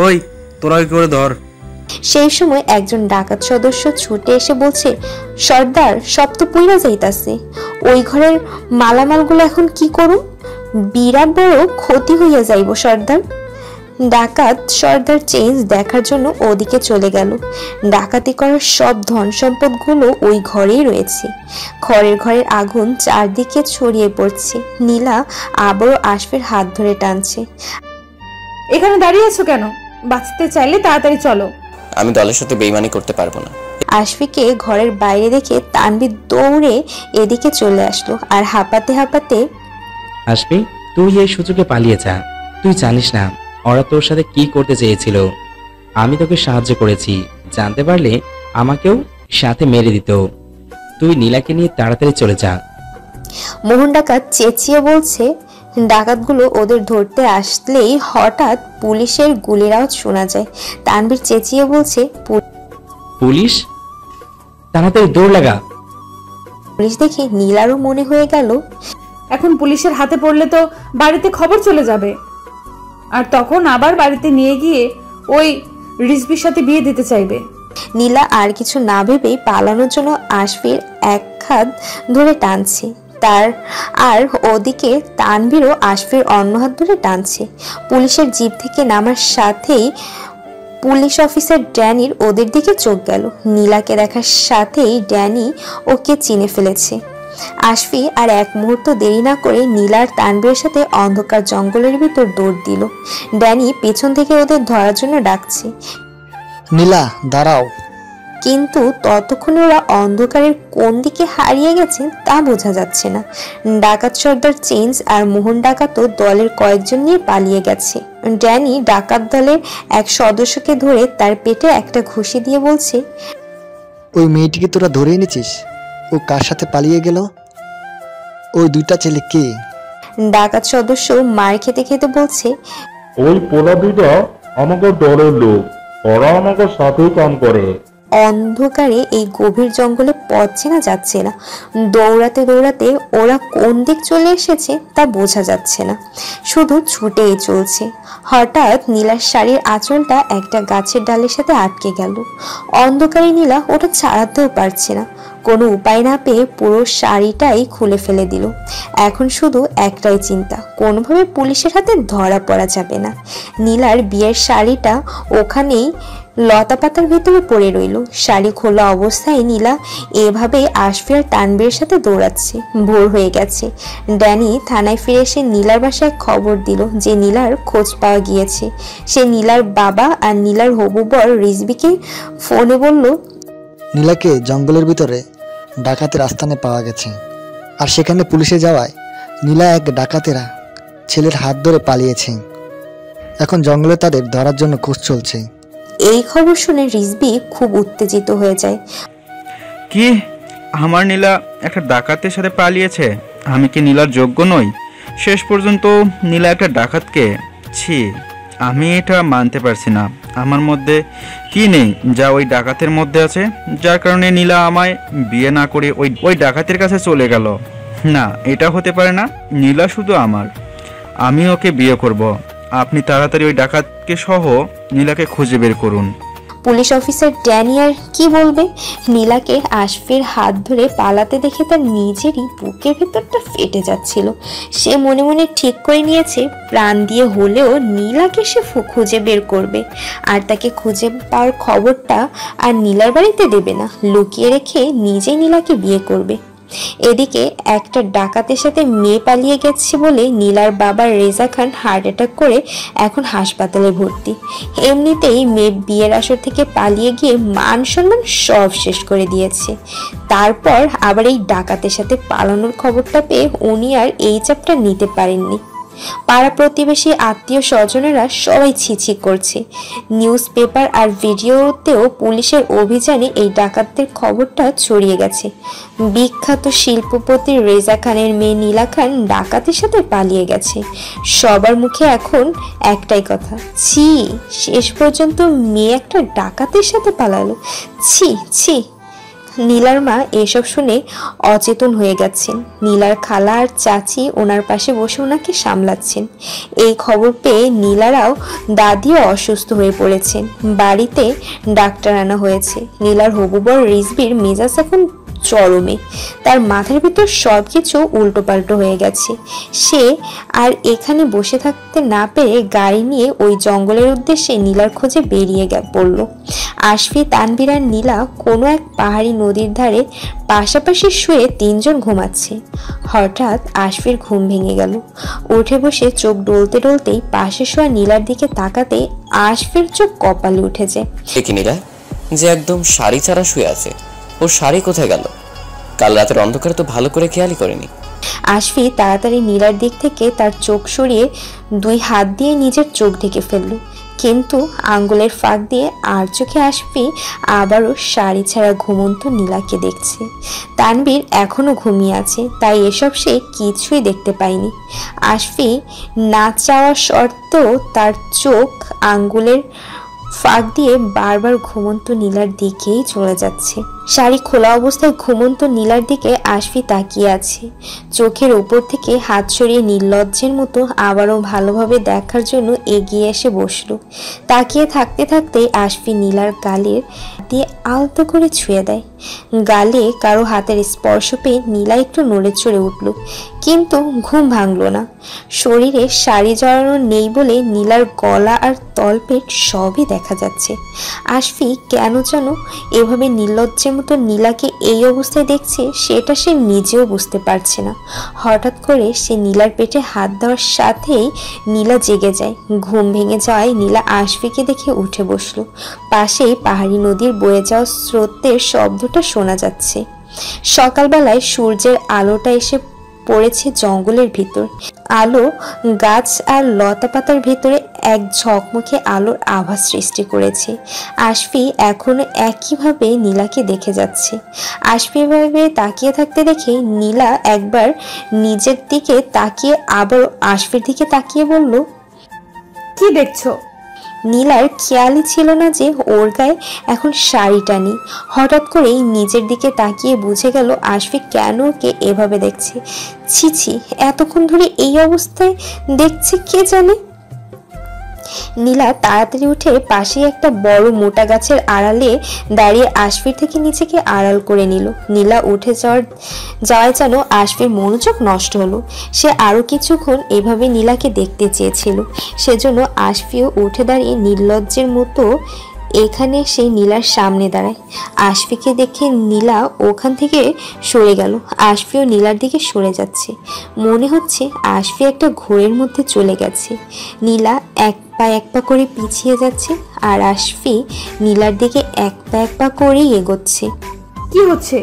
Speaker 15: ওই তোরা কি করে ধর।
Speaker 1: সেই সময় একজন ডাকাত সদস্য ছুটে এসে বলছে, সর্দার সব তো পুইরা যাইতাছে, ওই ঘরের মালামালগুলো এখন কি করুন? বিরাট বড় ক্ষতি হইয়া যাইব সর্দার। ডাকাত সর্দার চেঞ্জ দেখার জন্য ওদিকে চলে গেল। ডাকাতি করার সব ধন সম্পদ গুলো ওই ঘরেই রয়েছে। ঘরের আগুন চারদিকে ছড়িয়ে পড়ছে। নীলা আবারও আশফির হাত ধরে টানছে।
Speaker 2: এখানে দাঁড়িয়ে আছো কেন? বাঁচতে চাইলে তাড়াতাড়ি চলো।
Speaker 7: আমি দলের সাথে বেইমানি করতে পারবো না।
Speaker 1: আশফিকে ঘরের বাইরে দেখে তানভীর দৌড়ে এদিকে চলে আসলো আর হাঁপাতে হাঁপাতে,
Speaker 11: আশফি তুই এই সুযোগে পালিয়ে যা। তুই জানিস না ওরা তোর সাথে কি করতে চেয়েছিল। আমি তোকে সাহায্য করেছি, জানতে পারলে আমাকেও সাথে মেরে দিত। তুই নীলাকে নিয়ে তাড়াতাড়ি চলে যা।
Speaker 1: মোহন ডাকাত চেঁচিয়ে বলছে। ডাকাতগুলো ওদের ধরতে আসলেই হঠাৎ পুলিশের গুলির আওয়াজ শোনা যায়। তানভীর চেঁচিয়ে বলছে,
Speaker 11: পুলিশ? তাড়াতাড়ি দৌড় লাগা।
Speaker 1: পুলিশ দেখে নীলারও মনে হয়ে গেল
Speaker 2: এখন পুলিশের হাতে পড়লে তো বাড়িতে খবর চলে যাবে, আর তখন আবার বাড়িতে নিয়ে গিয়ে ওই রিজবির সাথে বিয়ে দিতে চাইবে।
Speaker 1: নীলা আর কিছু না ভেবেই পালানোর জন্য আশফির এক হাত ধরে টানছে, আর ওদিকে তানভীরও আশফির অন্য হাত ধরে টানছে। পুলিশের জিপ থেকে নামার সাথেই পুলিশ অফিসার ড্যানির ওদের দিকে চোখ গেল। নীলাকে দেখার সাথেই ড্যানি ওকে চিনে ফেলেছে। আশফি আর এক মুহূর্ত দেরি না করে নীলার তানভীরের সাথে অন্ধকার জঙ্গলের ভিতর দৌড় দিল। ড্যানি পেছন থেকে ওদের ধরার জন্য ডাকছে,
Speaker 16: নীলা দাঁড়াও।
Speaker 1: কিন্তু ততক্ষণে ওরা অন্ধকারের কোন দিকে হারিয়ে গেছে তা বোঝা যাচ্ছে না। ডাকাত সর্দার চেঞ্জ আর মোহন ডাকাতও দলের কয়েকজন নিয়ে পালিয়ে গেছে। ড্যানি ডাকাত দলের এক সদস্যকে ধরে তার পেটে একটা ঘুষি দিয়ে বলছে,
Speaker 16: ওই মেয়েটিকে তোরা ধরে এনেছিস? ও কার সাথে পালিয়ে গেল? ওই দুইটা ছেলে কে?
Speaker 1: ডাকাত সদস্য মার খেতে খেতে বলছে,
Speaker 3: ওই পোলা দুইটা আমাকে দলের লোক, ওরা আমাকে সাথেই কাম করে।
Speaker 1: অন্ধকারে এই গভীর জঙ্গলে পথ চেনা যাচ্ছে না। দৌড়াতে দৌড়াতে ওরা কোন দিক চলে এসেছে তা বোঝা যাচ্ছে না, শুধু ছুটেই চলছে। হঠাৎ নীলার শাড়ির আঁচলটা একটা গাছের ডালের সাথে আটকে গেল। অন্ধকারে নীলা ওটা ছাড়াতেও পারছে না। কোনো উপায় না পেয়ে পুরো শাড়িটাই খুলে ফেলে দিল। এখন শুধু একটাই চিন্তা, কোনোভাবে পুলিশের হাতে ধরা পড়া যাবে না। নীলার বিয়ের শাড়িটা ওখানেই লতা পাতার ভেতরে পড়ে রইল। শাড়ি খোলা অবস্থায় নীলা এভাবে আশফি আর তানবীরের সাথে দৌড়াচ্ছে। ভোর হয়ে গেছে। ড্যানি থানায় ফিরে এসে নীলার বাসায় খবর দিল যে নীলার খোঁজ পাওয়া গিয়েছে। সে নীলার বাবা আর নীলার হবু বর রিজবিকে ফোনে বলল,
Speaker 16: নীলাকে জঙ্গলের ভিতরে ডাকাতের আস্তানে পাওয়া গেছে। আর সেখানে পুলিশে যাওয়ায় নীলা এক ডাকাতেরা ছেলের হাত ধরে পালিয়েছে। এখন জঙ্গলে তাদের ধরার জন্য খোঁজ চলছে।
Speaker 1: এই খবর শুনে রিজবি খুব উত্তেজিত হয়ে যায়।
Speaker 12: কি, আমার নীলা একটা ডাকাতের সাথে পালিয়েছে? আমি কি নীলার যোগ্য নই? শেষ পর্যন্ত নীলা একটা ডাকাতকে, ছি, আমি এটা মানতে পারছি না। আমার মধ্যে কি নেই যা ওই ডাকাতের মধ্যে আছে, যার কারণে নীলা আমায় বিয়ে না করে ওই ডাকাতের কাছে চলে গেল? না, এটা হতে পারে না। নীলা শুধু আমার, আমি ওকে বিয়ে করব। আপনি তাড়াতাড়ি ওই ডাকাতকে সহ নীলাকে খুঁজে বের করুন।
Speaker 1: পুলিশ অফিসার ড্যানি আর কি বলবে? নীলাকে আশফির হাত ধরে পালাতে দেখে তার নিজেরই বুকের ভেতরটা ফেটে যাচ্ছিল। সে মনে মনে ঠিক করে নিয়েছে প্রাণ দিয়ে হলেও নীলাকে সে খুঁজে বের করবে, আর তাকে খুঁজে পাওয়ার খবরটা আর নীলার বাড়িতে দেবে না, লুকিয়ে রেখে নিজেই নীলাকে বিয়ে করবে। এদিকে একটা ডাকাতের সাথে মেয়ে পালিয়ে গেছে বলে নীলার বাবা রেজা খান হার্ট অ্যাটাক করে এখন হাসপাতালে ভর্তি। এমনিতেই মেয়ে বিয়ের আসর থেকে পালিয়ে গিয়ে মান সম্মান সব শেষ করে দিয়েছে, তারপর আবার এই ডাকাতের সাথে পালানোর খবরটা পেয়ে উনি আর এই চাপটা নিতে পারেননি। পাড়া প্রতিবেশী আত্মীয় স্বজনেরা সবাই ছিছি করছে। নিউজ পেপার আর ভিডিওতেও পুলিশের অভিযানে এই ডাকাতদের খবরটা ছড়িয়ে গেছে। বিখ্যাত শিল্পপতি রেজা খানের মেয়ে নীলা খান ডাকাতের সাথে পালিয়ে গেছে। সবার মুখে এখন একটাই কথা, ছি, শেষ পর্যন্ত মেয়ে একটা ডাকাতের সাথে পালালো, ছি ছি। নীলার মা এসব শুনে অচেতন হয়ে গেছেন। নীলার খালা আর চাচি ওনার পাশে বসে ওনাকে সামলাচ্ছেন। এই খবর পেয়ে নীলারাও দাদিও অসুস্থ হয়ে পড়েছেন। বাড়িতে ডাক্তার আনা হয়েছে। নীলার হবু বর রিজবির মেজাজ এখন চরমে। তার মাথার ভিতর সব কিছু উল্টোপাল্টো হয়ে গেছে। সে আর এখানে বসে থাকতে না পেরে গাড়ি নিয়ে ওই জঙ্গলের উদ্দেশ্যে নীলার খোঁজে বেরিয়ে পড়ল। আশফি, তানভীর আর নীলা কোনো এক পাহাড়ি নদীর ধারে পাশাপাশি শুয়ে তিনজন ঘুমাচ্ছে। হঠাৎ আশফির ঘুম ভেঙে গেল। উঠে বসে চোখ ডলতে ডলতেই পাশে শোয়া নীলার দিকে তাকাতে আশফির চোখ কপালে উঠে যায়।
Speaker 7: দেখি নীলা যে একদম শাড়ি ছাড়া শুয়ে আছে, ওর শাড়ি কোথায় গেল? কাল রাতের অন্ধকারে তো ভালো করে খেয়ালই করেনি।
Speaker 1: আশফি তাড়াতাড়ি নীলার দিক থেকে তার চোখ সরিয়ে দুই হাত দিয়ে নিজের চোখ ঢেকে ফেলল, কিন্তু আঙ্গুলের ফাঁক দিয়ে আর চোখে আশফি আবারও শাড়ি ছাড়া ঘুমন্ত নীলাকে দেখছে। তানভীর এখনো ঘুমিয়ে আছে, তাই এসব সে কিছুই দেখতে পায়নি। আশফি না চাওয়া সত্ত্বেও তার চোখ আঙ্গুলের ফাঁক দিয়ে বারবার ঘুমন্ত নীলার দিকেই চলে যাচ্ছে। শাড়ি খোলা অবস্থায় ঘুমন্ত নীলার দিকে আশফি তাকিয়ে আছে। চোখের উপর থেকে হাত সরিয়ে নির্লজ্জের মতো আবারও ভালোভাবে দেখার জন্য এগিয়ে এসে বসলো। তাকিয়ে থাকতে থাকতে আশফি নীলার গালের দিয়ে আলতো করে ছুঁয়ে দেয়। গালে কারো হাতের স্পর্শ পেয়ে নীলা একটু নড়ে চড়ে উঠল, কিন্তু ঘুম ভাঙল না। শরীরে শাড়ি জড়ানো নেই বলে নীলার গলা আর তলপেট সবই দেখা যাচ্ছে। আশফি কেন যেন এভাবে নির্লজ্জের মতো নীলাকে এই অবস্থায় দেখছে সেটা সে নিজেও বুঝতে পারছে না। হঠাৎ করে সে নীলার পেটে হাত দেওয়ার সাথেই নীলা জেগে যায়। ঘুম ভেঙে যাওয়ায় নীলা আশফিকে দেখে উঠে বসলো। পাশেই পাহাড়ি নদীর বয়ে যাওয়া স্রোতের শব্দটা শোনা যাচ্ছে। সকালবেলায় সূর্যের আলোটা এসে পড়েছে জঙ্গলের ভিতর। আলো গাছ আর লতা পাতার ভিতরে এক ঝকমকে আলোর আভাস সৃষ্টি করেছে। আশফি এখনো একইভাবে নীলাকে দেখে যাচ্ছে। আশফি এভাবে তাকিয়ে থাকতে দেখে নীলা একবার নিজের দিকে তাকিয়ে আবার আশফির দিকে তাকিয়ে বলল,
Speaker 2: কি দেখছো?
Speaker 1: নীলার খেয়ালই ছিল না যে ওর গায়ে এখন শাড়িটা নেই। হঠাৎ করেই নিজের দিকে তাকিয়ে বুঝে গেল আশফি কেন ওকে এভাবে দেখছে। ছি ছি, এতক্ষণ ধরে এই অবস্থায় দেখছে কে জানে। নীলা তাড়াতাড়ি উঠে পাশে একটা বড় মোটা গাছের আড়ালে দাঁড়িয়ে আশফির থেকে নিচেকে আড়াল করে নিল। নীলা উঠে যাওয়ায় যেন আশফির মনোযোগ নষ্ট হলো। সে আরো কিছুক্ষণ এভাবে নীলাকে দেখতে চেয়েছিল। সেজন্য আশফিও উঠে দাঁড়িয়ে নির্লজ্জের মতো এখানে সেই নীলার সামনে দাঁড়ায়। আশফিকে দেখে নীলা ওখান থেকে সরে গেল। আশফিও নীলার দিকে সরে যাচ্ছে। মনে হচ্ছে আশফি একটা ঘোরের মধ্যে চলে গেছে। নীলা এক পা করে পিছিয়ে যাচ্ছে আর আশফি নীলার দিকে এক পা করেই এগোচ্ছে।
Speaker 2: কি হচ্ছে?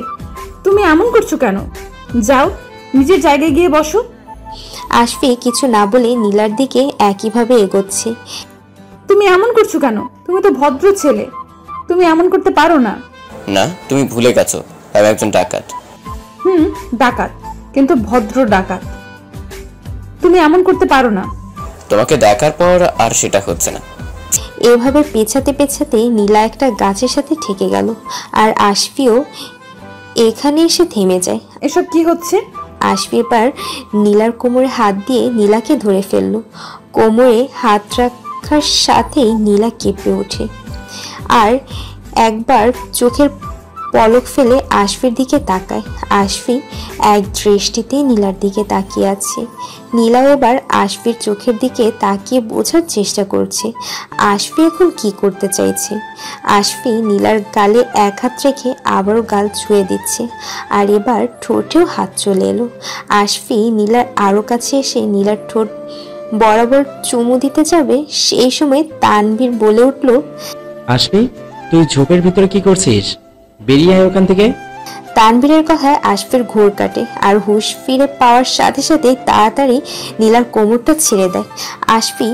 Speaker 2: তুমি এমন করছো কেন? যাও নিজের জায়গায় গিয়ে বসো।
Speaker 1: আশফি কিছু না বলে নীলার দিকে একইভাবে এগোচ্ছে।
Speaker 2: তুমি এমন করছো কেন? তুমি তো ভদ্র ছেলে, তুমি এমন করতে পারো না।
Speaker 7: না, তুমি ভুলে গেছো আমি একজন ডাকাত।
Speaker 2: ডাকাত, কিন্তু ভদ্র ডাকাত। তুমি এমন করতে পারো না।
Speaker 7: তোমাকে দেখার পর আর সেটা হচ্ছে না।
Speaker 1: এভাবে পেছাতে পেছাতে নীলা একটা গাছের সাথে ঠেকে গেল আর আশফিও এখানে এসে থেমে যায়।
Speaker 2: এসব কি হচ্ছে?
Speaker 1: আশফি এবার নীলার কোমরে হাত দিয়ে নীলাকে ধরে ফেললো। কোমরে হাত রাখার সাথেই নীলা কেঁপে ওঠে আর একবার চোখের পলক ফেলে আশফির দিকে তাকায়। আশফি এক দৃষ্টিতেই নীলার দিকে তাকিয়ে আছে। নীলাও এবার আশফির চোখের দিকে তাকিয়ে বোঝার চেষ্টা করছে আশফি এখন কি করতে চাইছে। আশফি নীলার গালে এক হাত রেখে আবারও গাল ছুঁয়ে দিচ্ছে আর এবার ঠোঁটেও হাত চলে এলো। আশফি নীলার আরো কাছে এসে নীলার ঠোঁট বরাবর চুমু দিতে যাবে, সেই সময় তানভীর বলে উঠল,
Speaker 11: আশফি তুই ঝোপের ভিতরে কি করছিস? বেরিয়ে আয় ওখান থেকে।
Speaker 1: তানভীরের কথায় আশফির ঘোর কাটে আর হুঁশ ফিরে পাওয়ার সাথে সাথে তাড়াতাড়ি নীলার কোমরটা ছেড়ে দেয়। আশফি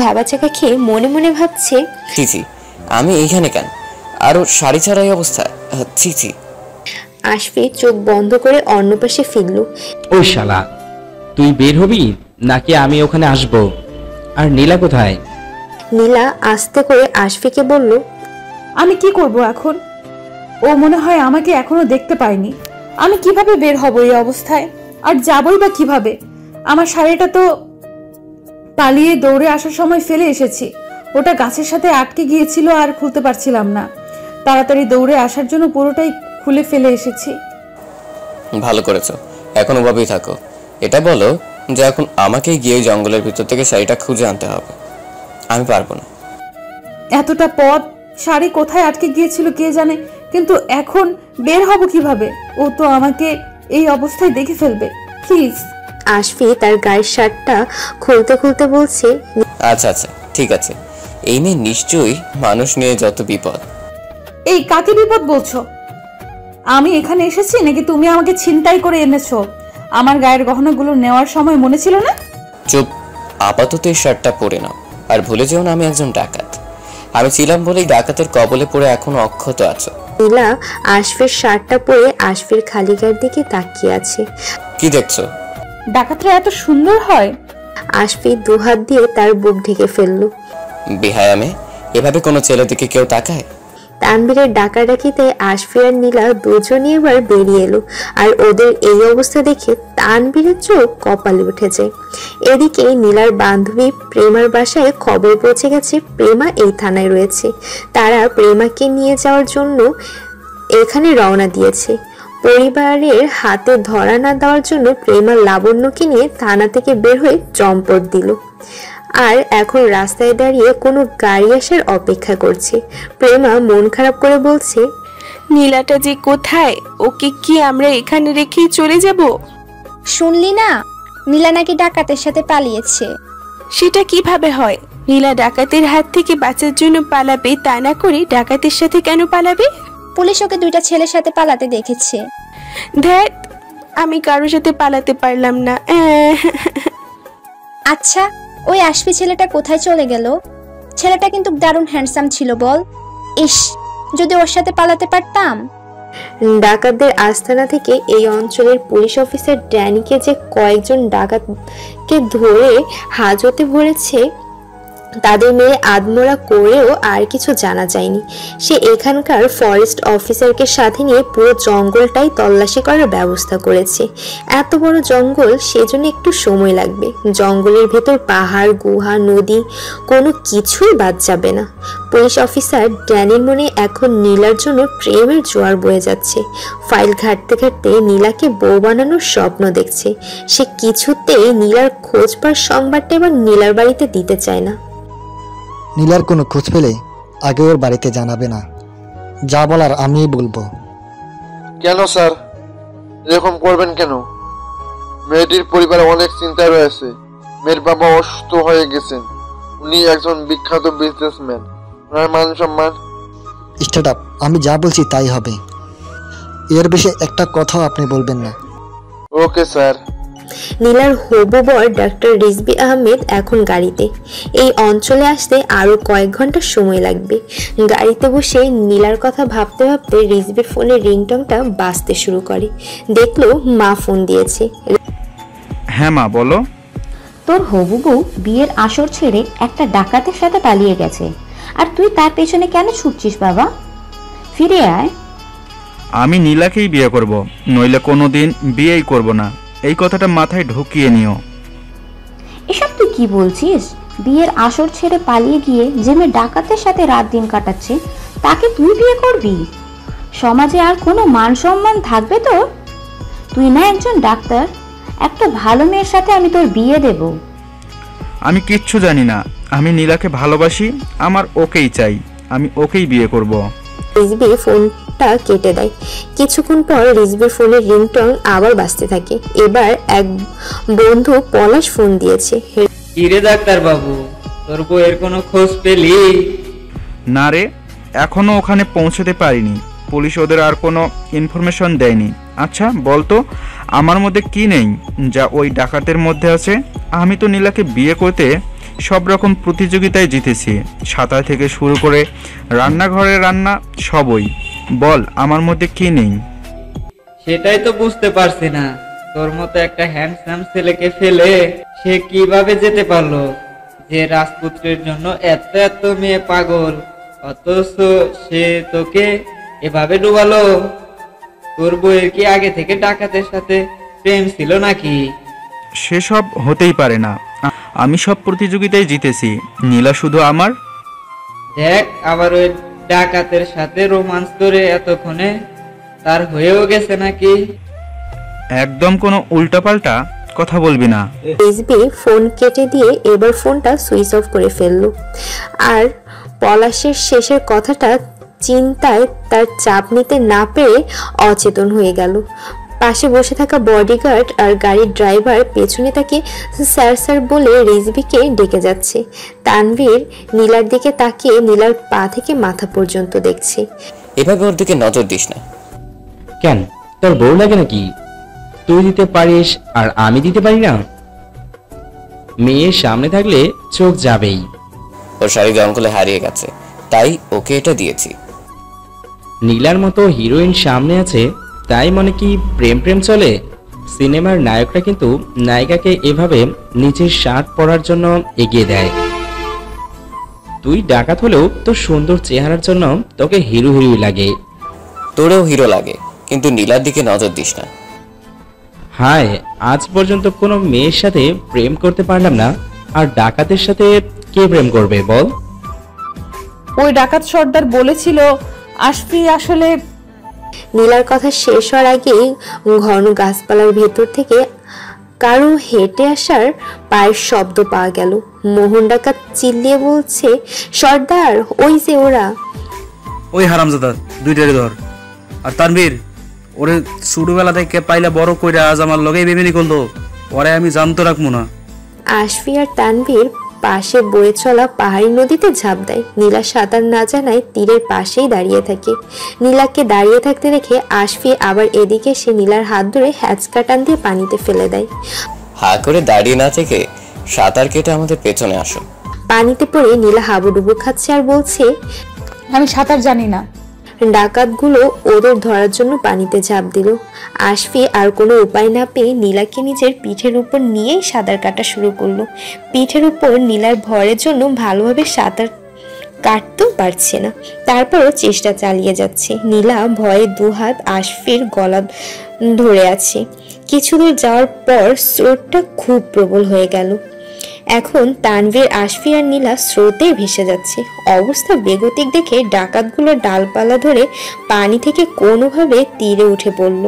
Speaker 1: ভেবাচাকা খেয়ে মনে মনে ভাবছে,
Speaker 7: ছি ছি, আমি এইখানে কেন? আরো শাড়ি ছাড়াই অবস্থা। ছি ছি।
Speaker 1: আশফি চোখ বন্ধ করে অন্য পাশে ফিরল।
Speaker 11: ওই শালা, তুই বের হবি নাকি আমি ওখানে আসব? আর নীলা কোথায়?
Speaker 1: নীলা আস্তে করে আশফিকে বলল,
Speaker 2: আমি কি করব এখন? ও মনে হয় আমাকে এখনো দেখতে পায়নি। আমি কিভাবে বের হব এই অবস্থায়? আর যাবই বা কিভাবে? আমার শাড়িটা তো পালিয়ে দৌড়ে আসার সময় ফেলে এসেছি। ওটা গাছের সাথে আটকে গিয়েছিল আর খুলতে পারছিলাম না। তাড়াতাড়ি দৌড়ে আসার জন্য পুরোটাই খুলে ফেলে এসেছি।
Speaker 7: ভালো করেছো, এখন ওভাবেই থাকো। এটা বলো যে এখন আমাকে গিয়ে জঙ্গলের ভিতর থেকে শাড়িটা খুঁজে আনতে হবে। আমি পারবো না।
Speaker 2: এতটা পথ, শাড়ি কোথায় আটকে গিয়েছিল কে জানে, কিন্তু এখন বের হব কিভাবে? ও তো আমাকে এই অবস্থায় দেখে ফেলবে। প্লিজ।
Speaker 1: আশফি তার গায়ের শার্টটা খুলতে খুলতে বলছে,
Speaker 7: আচ্ছা আচ্ছা ঠিক আছে, এই মেয়ে নিশ্চয়ই মানুষ নিয়ে যত বিপদ।
Speaker 2: এই কাকে বিপদ বলছো? আমি এখানে এসেছি নাকি তুমি আমাকে ছিনতাই করে এনেছো? আমার গায়ের গহনাগুলো নেওয়ার সময় মনে ছিল না?
Speaker 7: চুপ, আপাতত এই শার্টটা পরে নাও। আর ভুলে যেও না আমি একজন ডাকাত। আমি ছিলাম বলেই ডাকাতের কবলে পড়ে এখনো অক্ষত আছো।
Speaker 1: নীলা আশফির শার্টটা পরে আশফির খালি গায়ের দিকে তাকিয়ে আছে।
Speaker 7: কি দেখছো?
Speaker 2: ডাকাতরা এত সুন্দর হয়?
Speaker 1: আশফি দুহাত দিয়ে তার বুক ঢেকে ফেলল।
Speaker 7: বেহায়া মেয়ে, এভাবে কোনো ছেলে দিকে কেউ তাকায়?
Speaker 1: তানভীরের ডাকাডাকিতে আশফি আর নীলা দুজনই এবার বেরিয়ে এলো আর ওদের এই অবস্থা দেখে তানভীরের চোখ কপালে উঠে যায়। এদিকে নীলার বান্ধবী প্রেমার বাসায় খবর পৌঁছে গেছে প্রেমা এই থানায় রয়েছে। তারা প্রেমাকে নিয়ে যাওয়ার জন্য এখানে রওনা দিয়েছে। পরিবারের হাতে ধরা না দেওয়ার জন্য প্রেমা লাবণ্যকে নিয়ে থানা থেকে বের হয়ে চম্পট দিল আর এখন রাস্তায় দাঁড়িয়ে কোনো গাড়ি আসার অপেক্ষা করছে। প্রেমা মন খারাপ করে বলছে,
Speaker 5: নীলাটা যে কোথায়? ওকে কি আমরা এখানে রেখেই চলে যাব?
Speaker 6: শুনলি না, নীলা নাকি ডাকাতের সাথে পালিয়েছে।
Speaker 5: সেটা কিভাবে হয়? নীলা ডাকাতের হাত থেকে বাঁচার জন্য পালাবে, তা না করে ডাকাতের সাথে কেন পালাবে?
Speaker 6: পুলিশ ওকে দুইটা ছেলের সাথে পালাতে দেখেছে।
Speaker 5: ধ্যাত, আমি কারোর সাথে পালাতে পারলাম না।
Speaker 6: আচ্ছা, ওই আশফি ছেলেটা কোথায় চলে গেল? ছেলেটা কিন্তু দারুণ হ্যান্ডসাম ছিল বল। ইস, যদি ওর সাথে পালাতে পারতাম।
Speaker 1: ডাকাতদের আস্তানা থেকে এই অঞ্চলের পুলিশ অফিসার ড্যানিকে যে কয়েকজন ডাকাতকে ধরে হাজতে ভরেছে তাদের মেয়ে আদমোড়া করেও আর কিছু জানা যায়নি। সে এখানকার ফরেস্ট অফিসারকে সাথে নিয়ে পুরো জঙ্গলটাই তল্লাশি করার ব্যবস্থা করেছে। এত বড় জঙ্গল, সেজন্য একটু সময় লাগবে। জঙ্গলের ভেতর পাহাড়, গুহা, নদী, কোনো কিছুই বাদ যাবে না। পুলিশ অফিসার ড্যানির মনে এখন নীলার জন্য প্রেমের জোয়ার বয়ে যাচ্ছে। ফাইল ঘাঁটতে ঘাঁটতে নীলাকে বউ বানানোর স্বপ্ন দেখছে। সে কিছুতেই নীলার খোঁজ পাওয়ার সংবাদটা এবার নীলার বাড়িতে দিতে চায় না।
Speaker 16: নীলার কোনো খোঁজ পেলে আগে ওর বাড়িতে জানাবে না, যা বলার আমিই বলবো।
Speaker 17: কেন স্যার এরকম করবেন কেন? মেয়েটির পরিবারে অনেক চিন্তায় রয়েছে। মেয়ের বাবা অসুস্থ হয়ে গেছেন, উনি একজন বিখ্যাত বিজনেসম্যান, ওনার মান সম্মান।
Speaker 16: স্টার্ট আপ, আমি যা বলছি তাই হবে, এর বেশি একটা কথাও আপনি বলবেন না।
Speaker 17: Okay sir.
Speaker 1: নীলার হবু বর ডাক্তার রিজবি আহমেদ এখন গাড়িতে। এই অঞ্চলে আসতে আরো কয়েক ঘন্টা সময় লাগবে। গাড়িতে বসে নীলার কথা ভাবতে ভাবতে রিজবির ফোনের রিংটংটা বাজতে শুরু করে। দেখলো মা ফোন দিয়েছে।
Speaker 12: হ্যাঁ মা, বলো।
Speaker 18: তোর হবু বউ বিয়ের আসর ছেড়ে একটা ডাকাতের সাথে পালিয়ে গেছে, আর তুই তার পেছনে কেন ছুটছিস বাবা? ফিরে আয়।
Speaker 12: আমি নীলাকেই বিয়ে করব, নইলে কোনোদিন বিয়েই করব না। এই কথাটা মাথায় ঢুকিয়ে নিও।
Speaker 18: এসব তুই কি বলছিস? বিয়ের আসর ছেড়ে পালিয়ে গিয়ে যে মেয়ে ডাকাতের সাথে রাত দিন কাটাচ্ছে, তাকে তুই বিয়ে করবি? সমাজে আর কোনো মান সম্মান থাকবে তোর? তুই না একজন ডাক্তার, একটা ভালো মেয়ের সাথে আমি তোর বিয়ে দেব।
Speaker 12: আমি কিচ্ছু জানি না। আমি নীলাকে ভালোবাসি, আমার ওকেই চাই, আমি ওকেই বিয়ে করব।
Speaker 1: রিজবি ফোনটা কেটে দেয়। কিছুক্ষণ পর রিজবির ফোনের রিংটং আবার বাজতে থাকে। এবার এক বন্ধু পলাশ ফোন দিয়েছে।
Speaker 19: কিরে ডাক্তার বাবু, তোর বউয়ের কোনো খোঁজ পেলি?
Speaker 12: না রে, এখনো ওখানে পৌঁছতে পারিনি। পুলিশ ওদের আর কোনো ইনফরমেশন দেয়নি। আচ্ছা বলতো, আমার মধ্যে কি নেই যা ওই ডাকাতের মধ্যে আছে? আমি তো নীলাকে বিয়ে করতে সব রকম প্রতিযোগিতায় জিতেছি, সাঁতার থেকে শুরু করে রান্নাঘরে রান্না সবই। বল আমার মধ্যে কি নেই?
Speaker 19: সেটাই তো বুঝতে পারছি না। তোর মতো একটা হ্যান্ডসাম ছেলেকে ফেলে সে কিভাবে যেতে পারলো? যে রাজপুত্রের জন্য এত এত মেয়ে পাগল, অথচ সে তোকে এভাবে ডুবালো। তোর বউয়ের কি আগে থেকে ডাকাতের সাথে প্রেম ছিল নাকি?
Speaker 12: সেসব হতেই পারে না। আমি সব প্রতিযোগিতায় জিতেছি, নীলা শুধু আমার।
Speaker 19: দেখ, আবার ওই ডাকাতের সাথে রোমান্স করে এতক্ষণে তার হয়েও গেছে নাকি?
Speaker 12: একদম কোনো উল্টাপাল্টা কথা বলবি না।
Speaker 1: রিজবি ফোন কেটে দিয়ে এবার ফোনটা সুইচ অফ করে ফেললো। আর পলাশের শেষের কথাটা চিন্তায় তার চাপ নিতে না পেরে অচেতন হয়ে গেল। পাশে বসে থাকা বডিগার্ড আর গাড়ির ড্রাইভার পেছনে তাকে স্যার স্যার বলে রিজবিকে ডেকে যাচ্ছে। তানভীর নীলার দিকে তাকিয়ে নীলার পা থেকে মাথা পর্যন্ত দেখছে।
Speaker 7: এভাবে ওর দিকে নজর দিস না।
Speaker 11: কেন, তোর বউ লাগে নাকি? তুই দিতে পারিস আর আমি দিতে পারি না? মেয়ের সামনে থাকলে চোখ যাবেই।
Speaker 7: ওর শাড়ি জঙ্গলে হারিয়ে গেছে, তাই ওকে এটা দিয়েছি।
Speaker 11: নীলার মতো হিরোইন সামনে আছে তাই মনে কি প্রেম প্রেম চলে? সিনেমার নায়করা কিন্তু নায়িকাকে এভাবে নিচের শার্ট পরার জন্য এগিয়ে দেয়। তুই ডাকাত হলেও তোর সুন্দর চেহারার জন্য তোকে হিরো হিরোই লাগে।
Speaker 7: তোরেও হিরো লাগে, কিন্তু নীলার দিকে নজর দিস না।
Speaker 11: হায়, আজ পর্যন্ত কোনো মেয়ের সাথে প্রেম করতে পারলাম না, আর ডাকাতের সাথে কে প্রেম করবে বল?
Speaker 2: ওই ডাকাত সর্দার বলেছিল আশফি আসলে।
Speaker 1: নীলার কথা শেষ হওয়ার আগেই ঘন গাছপালার ভেতর থেকে কারো হেঁটে আসার পায়ের শব্দ পাওয়া গেল। মোহন ডাকাত চিল্লিয়ে বলছে, সর্দার ওই যে ওরা।
Speaker 15: ওই হারামজাদা দুইটারে ধর। আর তানভীর, ওরে ছোটবেলা থেকে পাইলে বড় কইরা আজ আমার লগেই বেমেনি করলো, ওরে আমি জানতে রাখবো না।
Speaker 1: আশফি আর তানভীর পাশে বয়ে চলা পাহাড়ি নদীতে ঝাঁপ দেয়। নীলা সাঁতার না জানায় তীরের পাশেই দাঁড়িয়ে থাকে। নীলাকে দাঁড়িয়ে থাকতে দেখে আশফি আবার এদিকে সে নীলার হাত ধরে হ্যাচকা টান দিয়ে পানিতে ফেলে দেয়।
Speaker 7: হা করে দাঁড়িয়ে না থেকে সাঁতার কেটে আমাদের পেছনে আসো।
Speaker 1: পানিতে পড়ে নীলা হাবুডুবু খাচ্ছে আর বলছে,
Speaker 2: আমি সাঁতার জানি না।
Speaker 1: ডাকাতগুলো ওদের ধরার জন্য পানিতে ঝাঁপ দিল। আশফি আর কোনো উপায় না পেয়ে নীলাকে নিজের পিঠের উপর নিয়েই সাঁতার কাটা শুরু করলো। পিঠের উপর নীলার ভরের জন্য ভালোভাবে সাঁতার কাটতেও পারছে না, তারপরও চেষ্টা চালিয়ে যাচ্ছে। নীলা ভয়ে দুহাত আশফির গলা ধরে আছে। কিছু দূর যাওয়ার পর স্রোতটা খুব প্রবল হয়ে গেল। এখন তানভীর, আশফি আর নীলা স্রোতে ভেসে যাচ্ছে। অবস্থা বেগতিক দেখে ডাকাতগুলো ডালপালা ধরে পানি থেকে কোনোভাবে তীরে উঠে পড়ল।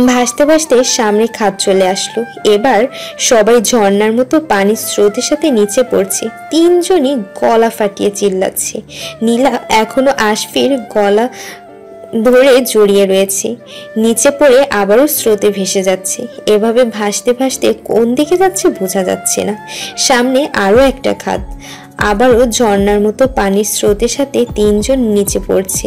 Speaker 1: ভাসতে ভাসতে সামনে খাদ চলে আসলো। এবার সবাই ঝর্ণার মতো পানির স্রোতের সাথে নিচে পড়ছে। তিনজনই গলা ফাটিয়ে চিল্লাচ্ছে। নীলা এখনো আশফির গলা ধরে জড়িয়ে রয়েছে। নিচে পড়ে আবারও স্রোতে ভেসে যাচ্ছে। এভাবে ভাসতে ভাসতে কোন দিকে যাচ্ছে বোঝা যাচ্ছে না। সামনে আরো একটা খাদ, আবারও ঝর্ণার মতো পানির স্রোতের সাথে তিনজন নিচে পড়ছে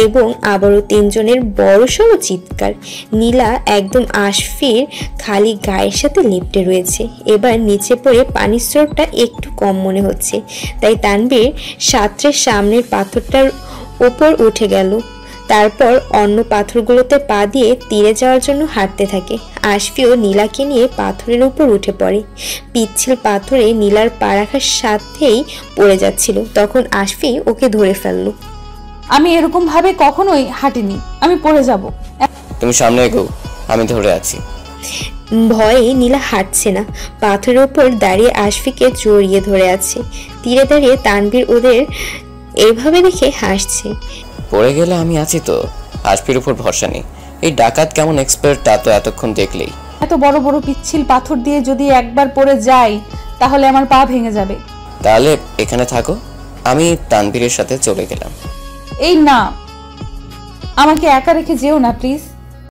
Speaker 1: এবং আবারও তিনজনের বড়সড় চিৎকার। নীলা একদম আশফির খালি গায়ের সাথে লিপ্টে রয়েছে। এবার নিচে পড়ে পানির স্রোতটা একটু কম মনে হচ্ছে, তাই তানভীর সাঁতরের সামনের পাথরটার উপর উঠে গেল। তারপর অন্য পাথরগুলোতে পা দিয়ে তীরে যাওয়ার জন্য হাঁটতে থাকে। আশফিও নীলাকে নিয়ে পাথরের উপর উঠে পড়ে। পিচ্ছিল পাথরে নীলার পা রাখার সাথেই পড়ে যাচ্ছিল, তখন আশফি ওকে ধরে ফেললো।
Speaker 2: আমি এরকম ভাবে কখনোই হাঁটিনি, আমি পড়ে যাব।
Speaker 7: তুমি সামনে এগো, আমি ধরে আছি।
Speaker 1: ভয়ে নীলা হাঁটছে না, পাথরের উপর দাঁড়িয়ে আশফিকে জড়িয়ে ধরে আছে। তীরে দাঁড়িয়ে তানভীর ওদের এইভাবে দেখে হাসছে।
Speaker 7: পড়ে গেলে আমি আছি তো, আশফির উপর ভরসা নেই। এই ডাকাত কেমন এক্সপার্ট তা তো এতক্ষণ দেখলেই।
Speaker 2: এত বড় বড় পিচ্ছিল পাথর দিয়ে যদি একবার পড়ে যাই তাহলে আমার পা ভেঙে যাবে।
Speaker 7: তাহলে এখানে থাকো, আমি তানভীরের সাথে চলে গেলাম।
Speaker 2: এই না, আমাকে একা রেখে যেও না প্লিজ।